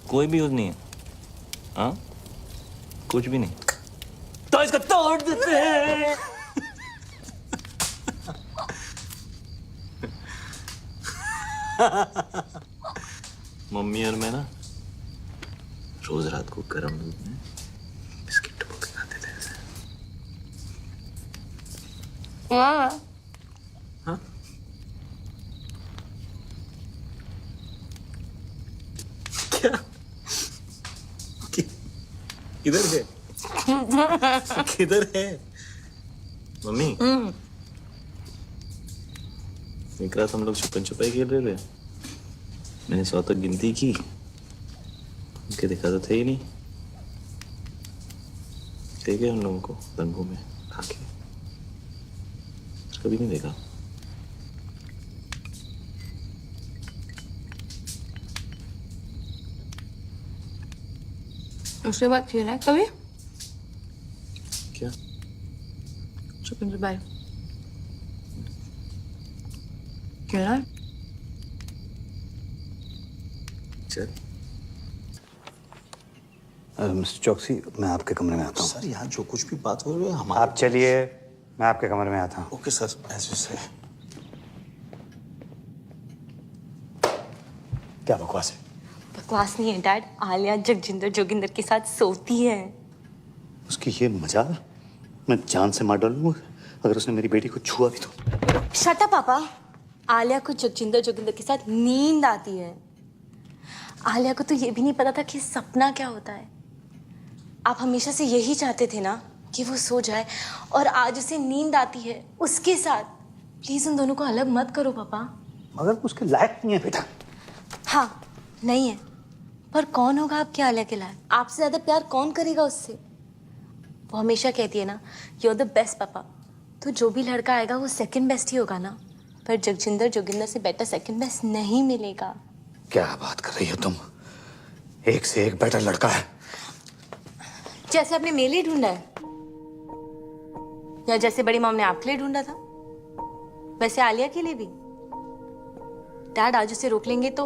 [SPEAKER 2] कोई भी यूज नहीं है। हाँ? कुछ भी नहीं। तो इसको तोड़ देते हैं। मम्मी और मैं ना रोज रात को गर्म दूध में बिस्किट डुबो के खाते थे ऐसे।
[SPEAKER 5] हाँ।
[SPEAKER 2] हाँ? क्या? किधर है? किधर है? मम्मी एक रात हम लोग छुपन छुपाई खेल रहे थे। मैंने 100 तक गिनती की। उनके देखा तो थे ही नहीं। देखे उन लोगों को रंगों में आके कभी नहीं देखा।
[SPEAKER 5] उसके बाद खेला है कभी?
[SPEAKER 2] क्या?
[SPEAKER 5] छुपन छुपाई खेला है?
[SPEAKER 2] चल।
[SPEAKER 13] मिस्टर चौकसी, मैं आपके कमरे में आता हूँ।
[SPEAKER 8] सर यहाँ जो कुछ भी बात हो रही है हमारा।
[SPEAKER 3] आप चलिए, मैं आपके कमरे में आता हूँ।
[SPEAKER 8] ओके सर, ऐसे से क्या बकवास है?
[SPEAKER 9] बकवास नहीं है डैड। आलिया जगजिंदर जोगिंदर के साथ सोती है।
[SPEAKER 3] उसकी ये मजाल मैं जान से मार डालूंगा अगर उसने मेरी बेटी को छुआ भी तो।
[SPEAKER 9] शट अप पापा। आलिया को जगजिंदर जोगिंदर के साथ नींद आती है। आलिया को तो ये भी नहीं पता था कि सपना क्या होता है। आप हमेशा से यही चाहते थे ना कि वो सो जाए, और आज उसे नींद आती है उसके साथ। प्लीज उन दोनों को अलग मत करो पापा।
[SPEAKER 3] मगर उसके लायक नहीं है बेटा।
[SPEAKER 9] हाँ नहीं है, पर कौन होगा आपके आलिया के लायक? आपसे ज्यादा प्यार कौन करेगा उससे? वो हमेशा कहती है ना, यू आर द बेस्ट पापा। तो जो भी लड़का आएगा वो सेकंड बेस्ट ही होगा ना। पर जगजिंदर जोगिंदर से बेटर सेकंड बेस्ट नहीं मिलेगा।
[SPEAKER 3] क्या बात कर रही हो तुम? एक से एक बेटर लड़का है।
[SPEAKER 9] जैसे आपने मेरे लिए ढूंढा है, या जैसे बड़ी मॉम ने आपके लिए ढूंढा था, वैसे आलिया के लिए भी। डैड आज उसे रोक लेंगे तो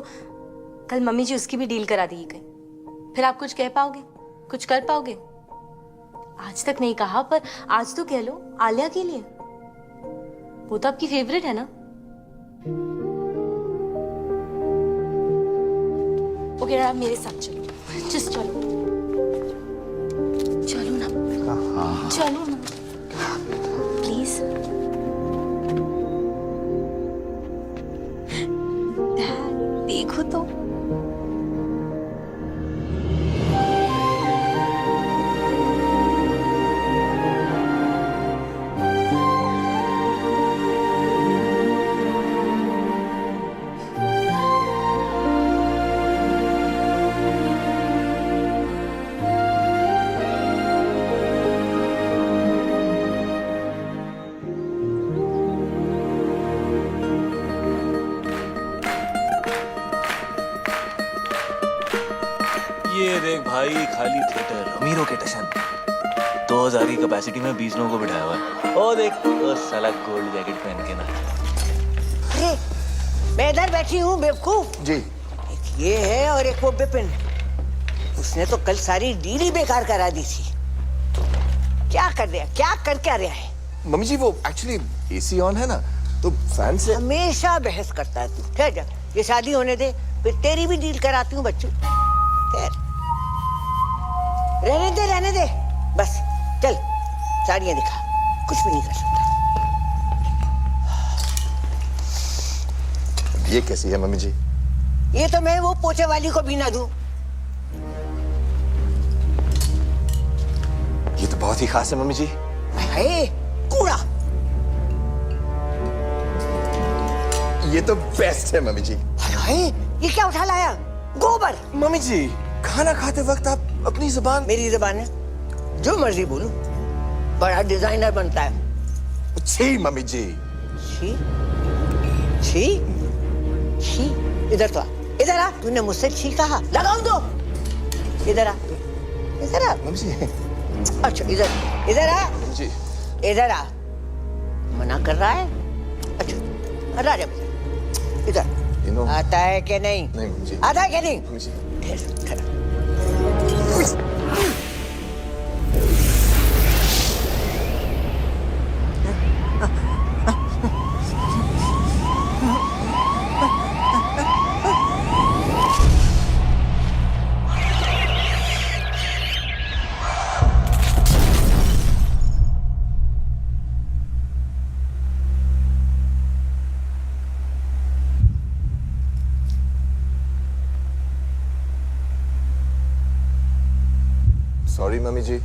[SPEAKER 9] कल मम्मी जी उसकी भी डील करा देगी कहीं। फिर आप कुछ कह पाओगे, कुछ कर पाओगे? आज तक नहीं कहा, पर आज तो कह लो आलिया के लिए। वो तो आपकी फेवरेट है ना। ओके आप मेरे साथ चलो, जस्ट चलो। चलो ना, चलो ना प्लीज। डैड देखो तो।
[SPEAKER 2] ये देख भाई, खाली थिएटर, अमीरों के टशन। 2000 की कैपेसिटी में 20 लोगों को बिठाया हुआ है। ओ देख, वो साला गोल्ड जैकेट पहन के ना।
[SPEAKER 6] अरे मैं इधर बैठी हूँ बेवकूफ।
[SPEAKER 8] जी।
[SPEAKER 6] ये है और एक वो बिपिन, उसने तो कल सारी डील ही बेकार करा दी थी। क्या कर रहा, क्या कर क्या रहा है?
[SPEAKER 8] मम्मी जी वो एक्चुअली एसी ऑन है ना, तो फैन से
[SPEAKER 6] हमेशा बहस करता है तू। ठहर जा, ये शादी होने दे, फिर तेरी भी डील कराती हूँ बच्चू। रहने दे बस। चल साड़ियाँ दिखा, कुछ भी नहीं कर सकता।
[SPEAKER 8] ये कैसी है मम्मी जी?
[SPEAKER 6] ये तो मैं वो पोछे वाली को भी ना दूं।
[SPEAKER 8] ये तो बहुत ही खास है मम्मी जी।
[SPEAKER 6] है कूड़ा।
[SPEAKER 8] ये तो बेस्ट है मम्मी जी।
[SPEAKER 6] है ये क्या उठा लाया? गोबर।
[SPEAKER 8] मम्मी जी खाना खाते वक्त आप अपनी जुबान।
[SPEAKER 6] मेरी जुबान है, जो मर्जी बोलूं। बड़ा डिजाइनर बनता है।
[SPEAKER 8] छी मम्मी जी।
[SPEAKER 6] छी छी छी। इधर तो आ, इधर आ। तूने मुझसे छी कहा, लगाऊं दो। इधर आ, इधर आ
[SPEAKER 8] मम्मी जी।
[SPEAKER 6] अच्छा इधर आ
[SPEAKER 8] मम्मी जी।
[SPEAKER 6] इधर आ। मना कर रहा है? अच्छा राजा इधर आता है कि नहीं?
[SPEAKER 8] नहीं मम्मी जी।
[SPEAKER 6] आता है कि नहीं?
[SPEAKER 8] मम्मी जी। सॉरी मम्मी जी।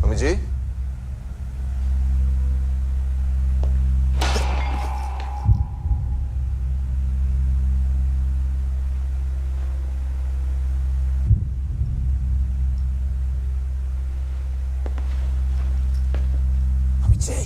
[SPEAKER 8] मम्मी जी। मम्मी जी।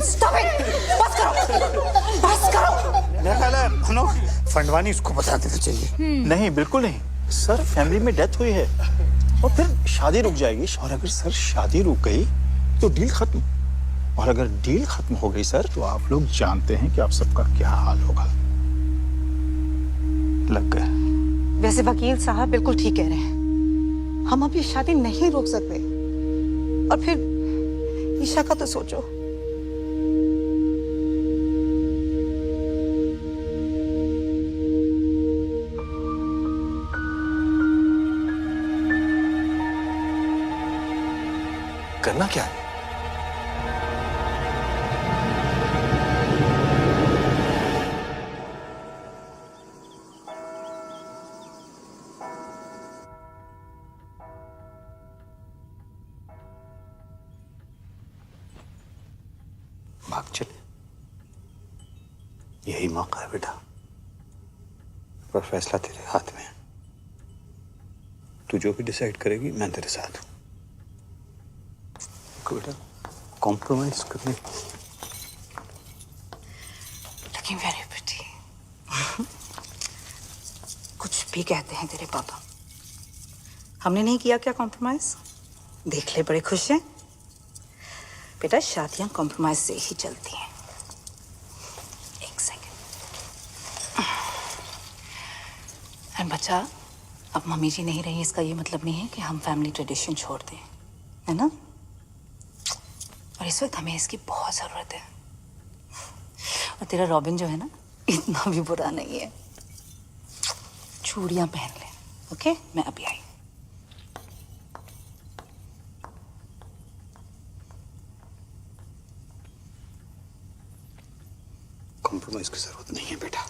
[SPEAKER 6] Stop it! बस करो।
[SPEAKER 13] मेरा ख्याल है फंडवानी उसको बता देना चाहिए।
[SPEAKER 12] नहीं बिल्कुल नहीं सर, फैमिली में डेथ हुई है और फिर शादी रुक जाएगी। और अगर सर शादी रुक गई तो डील खत्म, और अगर डील खत्म हो गई सर तो आप लोग जानते हैं कि आप सबका क्या हाल होगा। लग गए।
[SPEAKER 16] वैसे वकील साहब बिल्कुल ठीक कह रहे हैं, हम अब ये शादी नहीं रोक सकते। और फिर ईशा का तो सोचो।
[SPEAKER 8] करना क्या है?
[SPEAKER 13] भाग चले, यही मौका है बेटा। पर फैसला तेरे हाथ में है। तू जो भी डिसाइड करेगी मैं तेरे साथ हूं। बेटा कॉम्प्रोमाइज करने
[SPEAKER 16] लुकिंग वेरी प्रिटी। कुछ भी कहते हैं तेरे पापा, हमने नहीं किया क्या कॉम्प्रोमाइज? देख ले बड़े खुश हैं। बेटा शादियां कॉम्प्रोमाइज से ही चलती हैं। एक सेकंड। और बच्चा, अब मम्मी जी नहीं रही इसका ये मतलब नहीं है कि हम फैमिली ट्रेडिशन छोड़ दें, है ना? और इस वक्त हमें इसकी बहुत जरूरत है। और तेरा रॉबिन जो है ना, इतना भी बुरा नहीं है। चूड़ियां पहन ले, ओके? मैं अभी आई।
[SPEAKER 13] कॉम्प्रोमाइज की जरूरत नहीं है बेटा।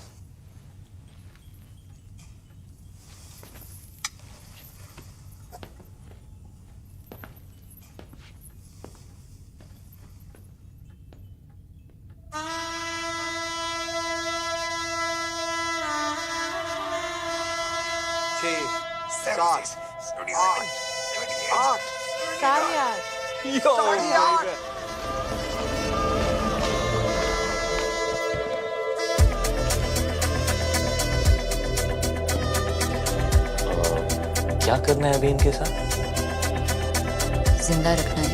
[SPEAKER 2] क्या करना है अभी इनके साथ?
[SPEAKER 10] जिंदा रखना है।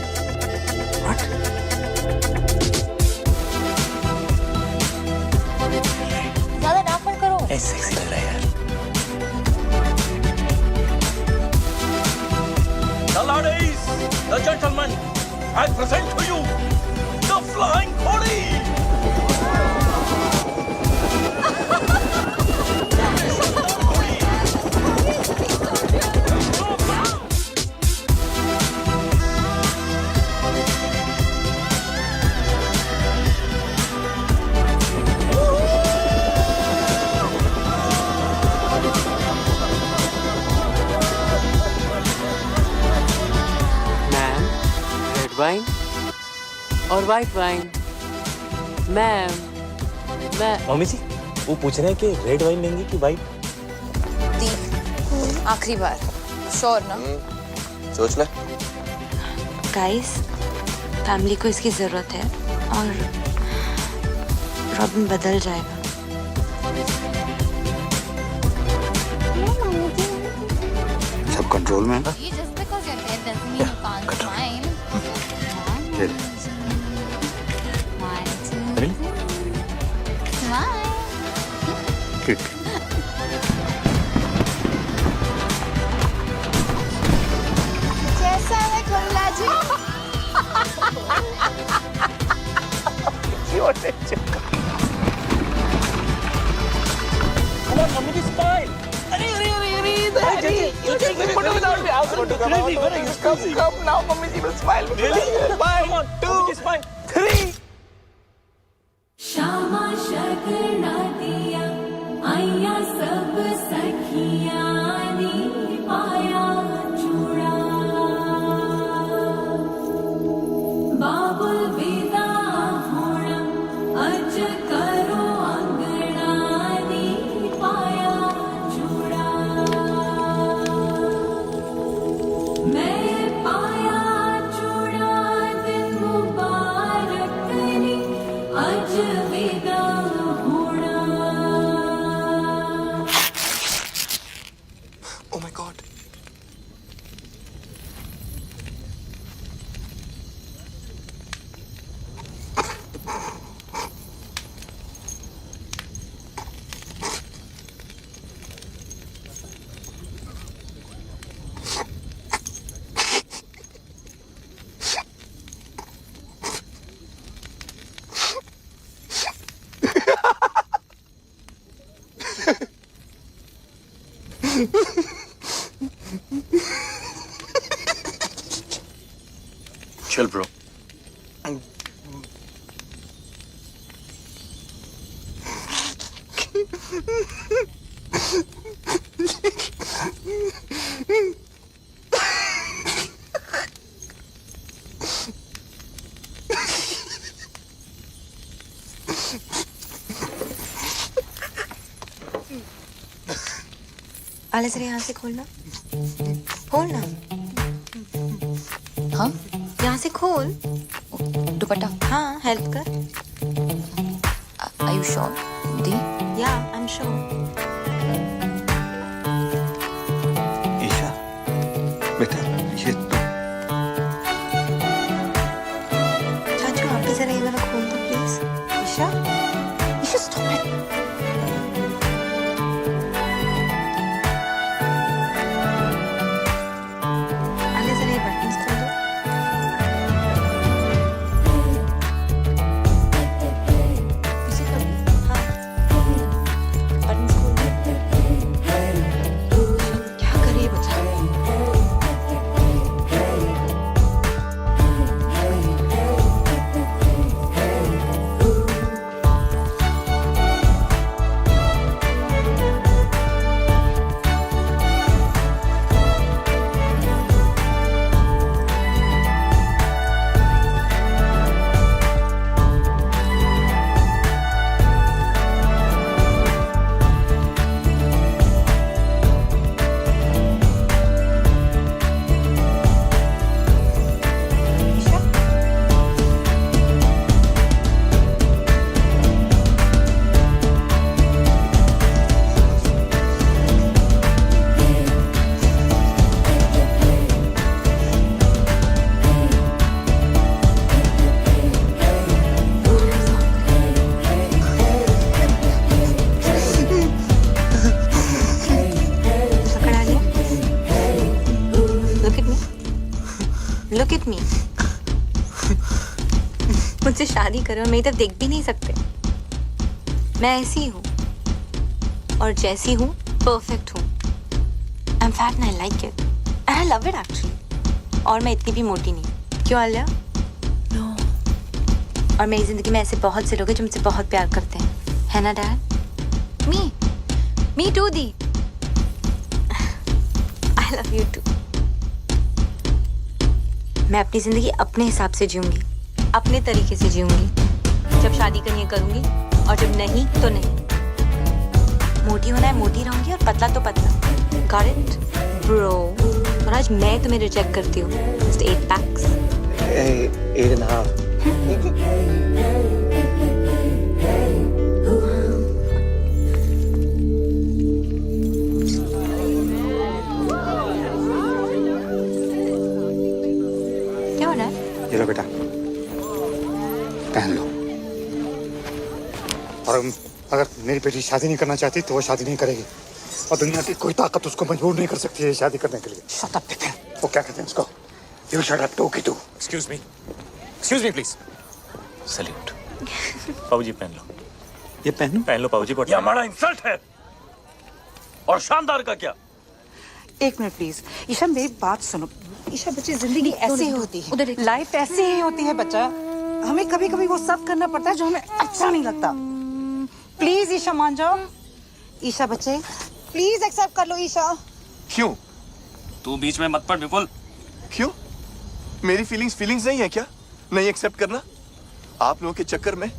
[SPEAKER 10] ज्यादा नाक मत करो।
[SPEAKER 2] सेक्सी लग रहा है यार।
[SPEAKER 1] The ladies, the gentlemen, I present to you the Flying Collie.
[SPEAKER 4] Ma'am, red wine और वाइट वाइन। मैम, मैं
[SPEAKER 2] मम्मी जी वो पूछ रहे हैं कि रेड वाइन लेंगी कि वाइट?
[SPEAKER 10] आखिरी बार श्योर ना?
[SPEAKER 8] सोच ले।
[SPEAKER 9] गाइस, फैमिली को इसकी जरूरत है और रॉबिन बदल जाएगा।
[SPEAKER 13] सब कंट्रोल में है ना?
[SPEAKER 10] ये just because you're dead doesn't mean you can't smile.
[SPEAKER 13] ये
[SPEAKER 10] One, two, three. Smile.
[SPEAKER 13] ठीक।
[SPEAKER 10] कैसा है खुल्ला जी?
[SPEAKER 1] Come on, mummy, just smile. Come now, mummy ji will smile. Really? Come on, 2, smile. 3.
[SPEAKER 11] Shyama शगना दिया आया सब सखियां नी पाया चूड़ा बाबुल विदा होना अज करो अंगना नी पाया चूड़ा मैं पाया चूड़ा दिन मुबारक नी अज विदा होना।
[SPEAKER 8] Oh my God.
[SPEAKER 13] चल ब्रो।
[SPEAKER 9] आले जरा यहाँ से खोलना, खोलना।
[SPEAKER 10] हाँ?
[SPEAKER 9] यहाँ से खोल।
[SPEAKER 10] दुपट्टा?
[SPEAKER 9] हाँ, हेल्प कर।
[SPEAKER 10] Are you sure? The?
[SPEAKER 9] Yeah, I'm sure.
[SPEAKER 13] Isha, बेटा ये
[SPEAKER 9] चाचू आप भी जरा ये वाला खोल दो please. Isha, Isha stop it. आले जरा ये बटन्स खोल दो। पीछे कर दो। हाँ, बटन्स खोल दो। क्या करे बच्चा? मुझसे शादी करो और मेरी तरफ देख भी नहीं सकते। मैं ऐसी हूँ और जैसी हूँ परफेक्ट हूँ। I am fat and I like it and I love it actually. और मैं इतनी भी मोटी नहीं। क्यों आलिया? नो। और मेरी जिंदगी में ऐसे बहुत से लोग हैं जो मुझसे बहुत प्यार करते हैं, है ना डैड?
[SPEAKER 5] मी टू दी।
[SPEAKER 9] I love you too. मैं अपनी जिंदगी अपने हिसाब से जीऊंगी, अपने तरीके से जीऊंगी। जब शादी करनी है करूंगी और जब नहीं तो नहीं। मोटी होना है मोटी रहूंगी और पतला तो पतला। Got it bro? और आज मैं तुम्हें रिजेक्ट करती हूँ। Just 8 PACS.
[SPEAKER 8] 8.5।
[SPEAKER 9] क्या हो रहा है?
[SPEAKER 13] ये लो बेटा, पहन लो। और अगर मेरी बेटी शादी नहीं करना चाहती तो वो शादी नहीं करेगी, और दुनिया की कोई ताकत उसको मजबूर नहीं कर सकती है शादी करने के लिए।
[SPEAKER 12] Shut up Vipin.
[SPEAKER 13] वो क्या कहते हैं उसको? यू शट अप टू की तू।
[SPEAKER 2] Excuse me please. सल्यूट। पाऊजी पहन लो।
[SPEAKER 12] ये पहन
[SPEAKER 2] लो पाऊजी।
[SPEAKER 1] ये हमारा इंसल्ट है। और शानदार का क्या?
[SPEAKER 16] एक मिनट प्लीज। ईशा मेरी बात सुनो। ईशा बच्चे, जिंदगी ऐसे ही होती है, लाइफ ऐसे ही होती है बच्चा। हमें कभी कभी वो सब करना पड़ता है जो हमें अच्छा नहीं लगता। प्लीज ईशा मान जाओ। ईशा बच्चे प्लीज एक्सेप्ट कर लो ईशा।
[SPEAKER 8] क्यों?
[SPEAKER 7] तू बीच में मत पड़ विपुल।
[SPEAKER 8] क्यों? मेरी फीलिंग्स नहीं है क्या? नहीं एक्सेप्ट करना? आप लोगों के चक्कर में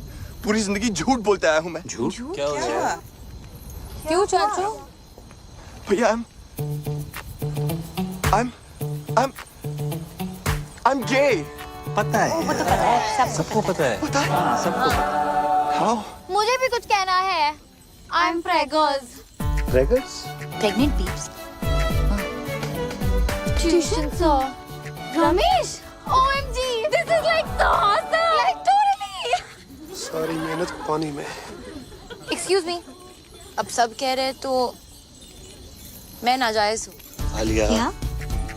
[SPEAKER 8] पूरी जिंदगी झूठ बोलते आया हूं मैं।
[SPEAKER 12] झूठ?
[SPEAKER 8] क्या हो गया?
[SPEAKER 5] क्यों चाचू?
[SPEAKER 8] भैया I'm gay।
[SPEAKER 12] पता है।
[SPEAKER 9] वो तो पता है,
[SPEAKER 12] सबको पता है।
[SPEAKER 8] पता है?
[SPEAKER 12] सबको पता
[SPEAKER 8] How?
[SPEAKER 5] मुझे भी कुछ कहना है। I am preggers.
[SPEAKER 13] Preggers?
[SPEAKER 5] Pregnant peeps. Tuition sir. Ramesh, OMG, this is like so awesome. Like totally.
[SPEAKER 3] सारी मेहनत पानी में।
[SPEAKER 5] Excuse me. अब सब कह रहे हैं तो मैं नाजायज हूँ।
[SPEAKER 13] आलिया।
[SPEAKER 9] क्या?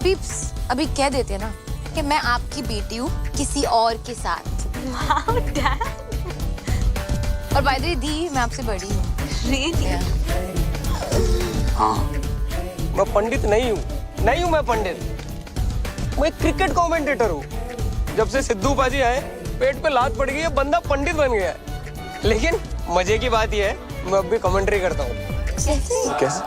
[SPEAKER 5] पीप्स, अभी कह देते ना कि मैं आपकी बेटी हूँ किसी और के साथ।
[SPEAKER 9] Wow dad.
[SPEAKER 5] और बाय द वे दी, मैं आपसे बड़ी हूँ।
[SPEAKER 9] रियली?
[SPEAKER 13] हाँ।
[SPEAKER 7] मैं पंडित नहीं हूँ मैं पंडित। मैं एक क्रिकेट कमेंटेटर हूँ। जब से सिद्धू पाजी आए पेट पे लात पड़ गई है, बंदा पंडित बन गया है। लेकिन मजे की बात यह है मैं अब भी कमेंट्री करता हूँ।
[SPEAKER 8] कैसे?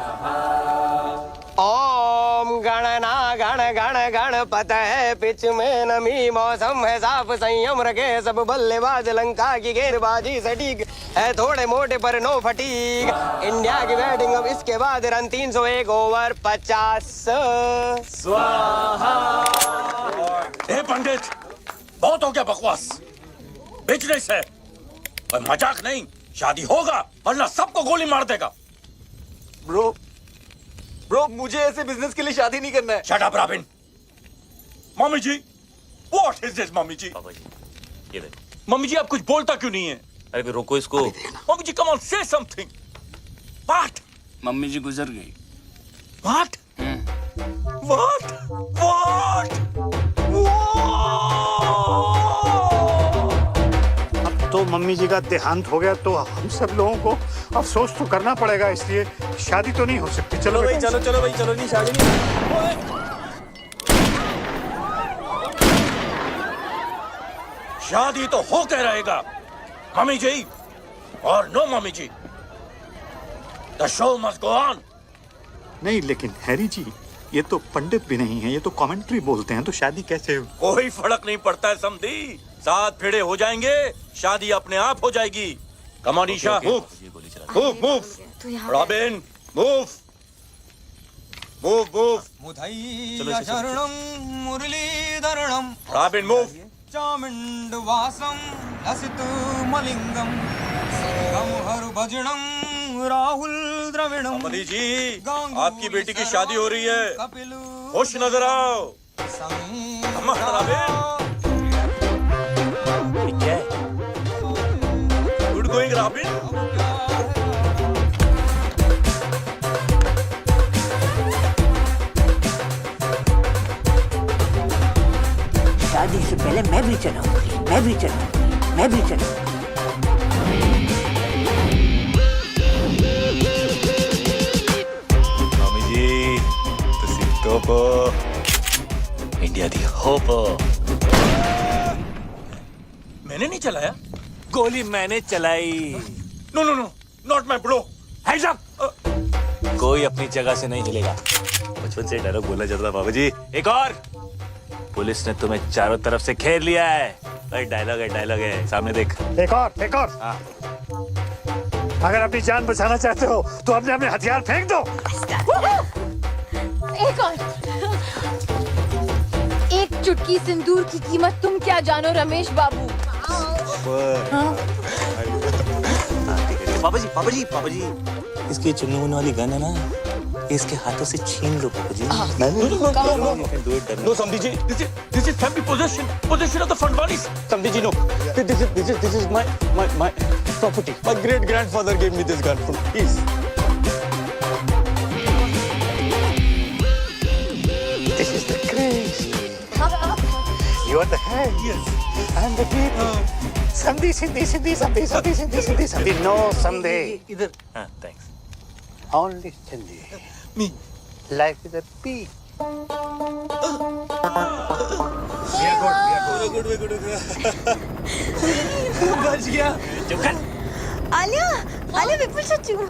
[SPEAKER 7] ओम गणना गण गण गणपत है, पिच में नमी मौसम है साफ, संयम रखे सब बल्लेबाज, लंका की गेंदबाजी सटीक है, थोड़े मोटे पर नो फटीक। इंडिया की बैटिंग अब इसके बाद रन 301 ओवर 50। स्वाहा।
[SPEAKER 1] ए पंडित, बहुत हो गया बकवास। बिजनेस है और मजाक नहीं। शादी होगा वरना सबको गोली मार देगा।
[SPEAKER 8] ब्रो मुझे ऐसे बिजनेस के लिए शादी नहीं करना है।
[SPEAKER 1] Shut up Robin. Mummy ji, what is this mummy ji?
[SPEAKER 2] Papa ji, ये देख।
[SPEAKER 1] मम्मी जी आप कुछ बोलता क्यों नहीं है?
[SPEAKER 2] अरे फिर रोको इसको।
[SPEAKER 1] Mummy ji come on say something. What?
[SPEAKER 7] Mummy ji गुजर गई।
[SPEAKER 1] व्हाट? व्हाट? व्हाट?
[SPEAKER 13] अब तो मम्मी जी का देहांत हो गया तो हम सब लोगों को अफसोस तो करना पड़ेगा, इसलिए शादी तो नहीं हो सकती। चलो
[SPEAKER 7] भाई चलो भाई चलो, नहीं शादी नहीं।
[SPEAKER 1] शादी तो होके रहेगा मम्मी जी और नो मम्मी जी। The show must go on.
[SPEAKER 13] नहीं लेकिन हैरी जी, ये तो पंडित भी नहीं है, ये तो कमेंट्री बोलते हैं, तो शादी कैसे हो?
[SPEAKER 1] कोई फर्क नहीं पड़ता है समधी। 7 फेरे हो जाएंगे, शादी अपने आप हो जाएगी। Come on Isha, move. Robin, move.
[SPEAKER 7] Muttiah शरणं मुरलीधरणं
[SPEAKER 1] रॉबिन मूव।
[SPEAKER 7] चामुण्डवासं लसित मलिंगम संगम हर भजनम राहुल द्रविणम।
[SPEAKER 1] समधी जी, आपकी बेटी की शादी हो रही है, खुश नजर आओ। Come on robin.
[SPEAKER 2] क्या है?
[SPEAKER 1] Good going robin.
[SPEAKER 6] शादी से पहले मैं भी चलाऊंगी। मैं भी चलूं।
[SPEAKER 2] मामी जी तुसी टॉप इंडिया दी होप।
[SPEAKER 1] मैंने नहीं चलाया।
[SPEAKER 2] गोली मैंने चलाई।
[SPEAKER 1] No no no, not my bro. Hands up.
[SPEAKER 2] कोई अपनी जगह से नहीं हिलेगा। बचपन से डायलॉग बोला जाता था बाबा जी। एक और, पुलिस ने तुम्हें चारों तरफ से घेर लिया है। डायलॉग है, सामने देख।
[SPEAKER 12] एक और।
[SPEAKER 2] हाँ।
[SPEAKER 12] अगर अपनी जान बचाना चाहते हो तो अपने अपने हथियार फेंक दो।
[SPEAKER 5] एक और। एक चुटकी सिंदूर की कीमत तुम क्या जानो रमेश बाबू।
[SPEAKER 2] पापा जी इसकी चुन्नू वाली गन है ना, इसके हाथों से छीन लो पापा जी।
[SPEAKER 1] No, Samdi ji, this is family possession of the Fandwanis. Samdi ji, no. This is my property. My great grandfather gave me this gun. Please.
[SPEAKER 12] This is the craze. You are the head.
[SPEAKER 1] Yes.
[SPEAKER 12] And the people. Samdi. No, Samdi.
[SPEAKER 1] Either.
[SPEAKER 2] Thanks.
[SPEAKER 12] Only Samdi.
[SPEAKER 1] Me.
[SPEAKER 12] Life is a peak.
[SPEAKER 1] बच गया।
[SPEAKER 9] आलिया बिल्कुल सच्ची हूँ।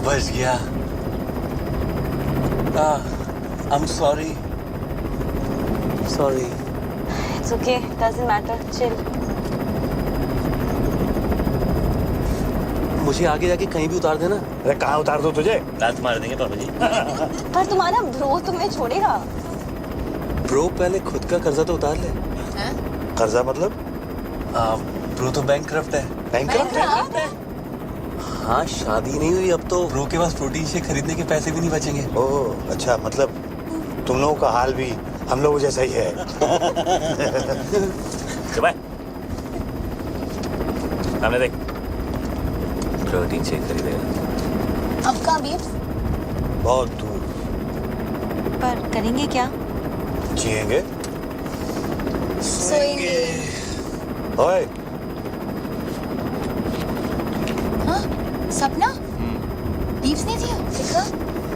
[SPEAKER 2] बच गया। I'm sorry.
[SPEAKER 9] It's okay, doesn't matter, chill.
[SPEAKER 2] मुझे आगे जाके कहीं भी उतार देना।
[SPEAKER 12] अरे कहाँ उतार दो तुझे?
[SPEAKER 2] लात मार देंगे पापा जी।
[SPEAKER 9] पर तुम्हारा ब्रो तुम्हें छोड़ेगा।
[SPEAKER 2] ब्रो पहले खुद का कर्जा तो उतार ले।
[SPEAKER 12] कर्जा मतलब?
[SPEAKER 2] ब्रो तो बैंकक्रप्ट है।
[SPEAKER 12] बैंकक्रप्ट है?
[SPEAKER 2] हाँ, शादी नहीं हुई अब तो ब्रो के पास प्रोटीन शेक खरीदने के पैसे भी नहीं बचेंगे।
[SPEAKER 12] ओह अच्छा, मतलब तुम लोगों का हाल भी हम लोगों जैसा ही है।
[SPEAKER 2] चल सामने देख, प्रोटीन शेक खरीदेगा।
[SPEAKER 9] अब कहाँ भी?
[SPEAKER 12] बहुत दूर।
[SPEAKER 9] पर करेंगे क्या?
[SPEAKER 12] जिएंगे।
[SPEAKER 9] सोएंगे।
[SPEAKER 12] ओए
[SPEAKER 5] सपना? लीव्स नहीं थी देखा?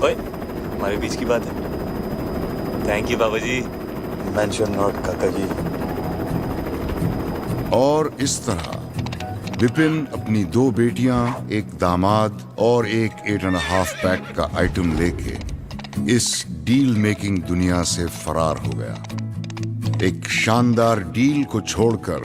[SPEAKER 2] ओए, हमारे बीच की बात है। थैंक यू बाबा जी।
[SPEAKER 12] मेंशन नॉट काका जी।
[SPEAKER 14] और इस तरह विपिन अपनी 2 बेटियां, एक दामाद और एक 8.5 पैक का आइटम लेके इस डील मेकिंग दुनिया से फरार हो गया। एक शानदार डील को छोड़कर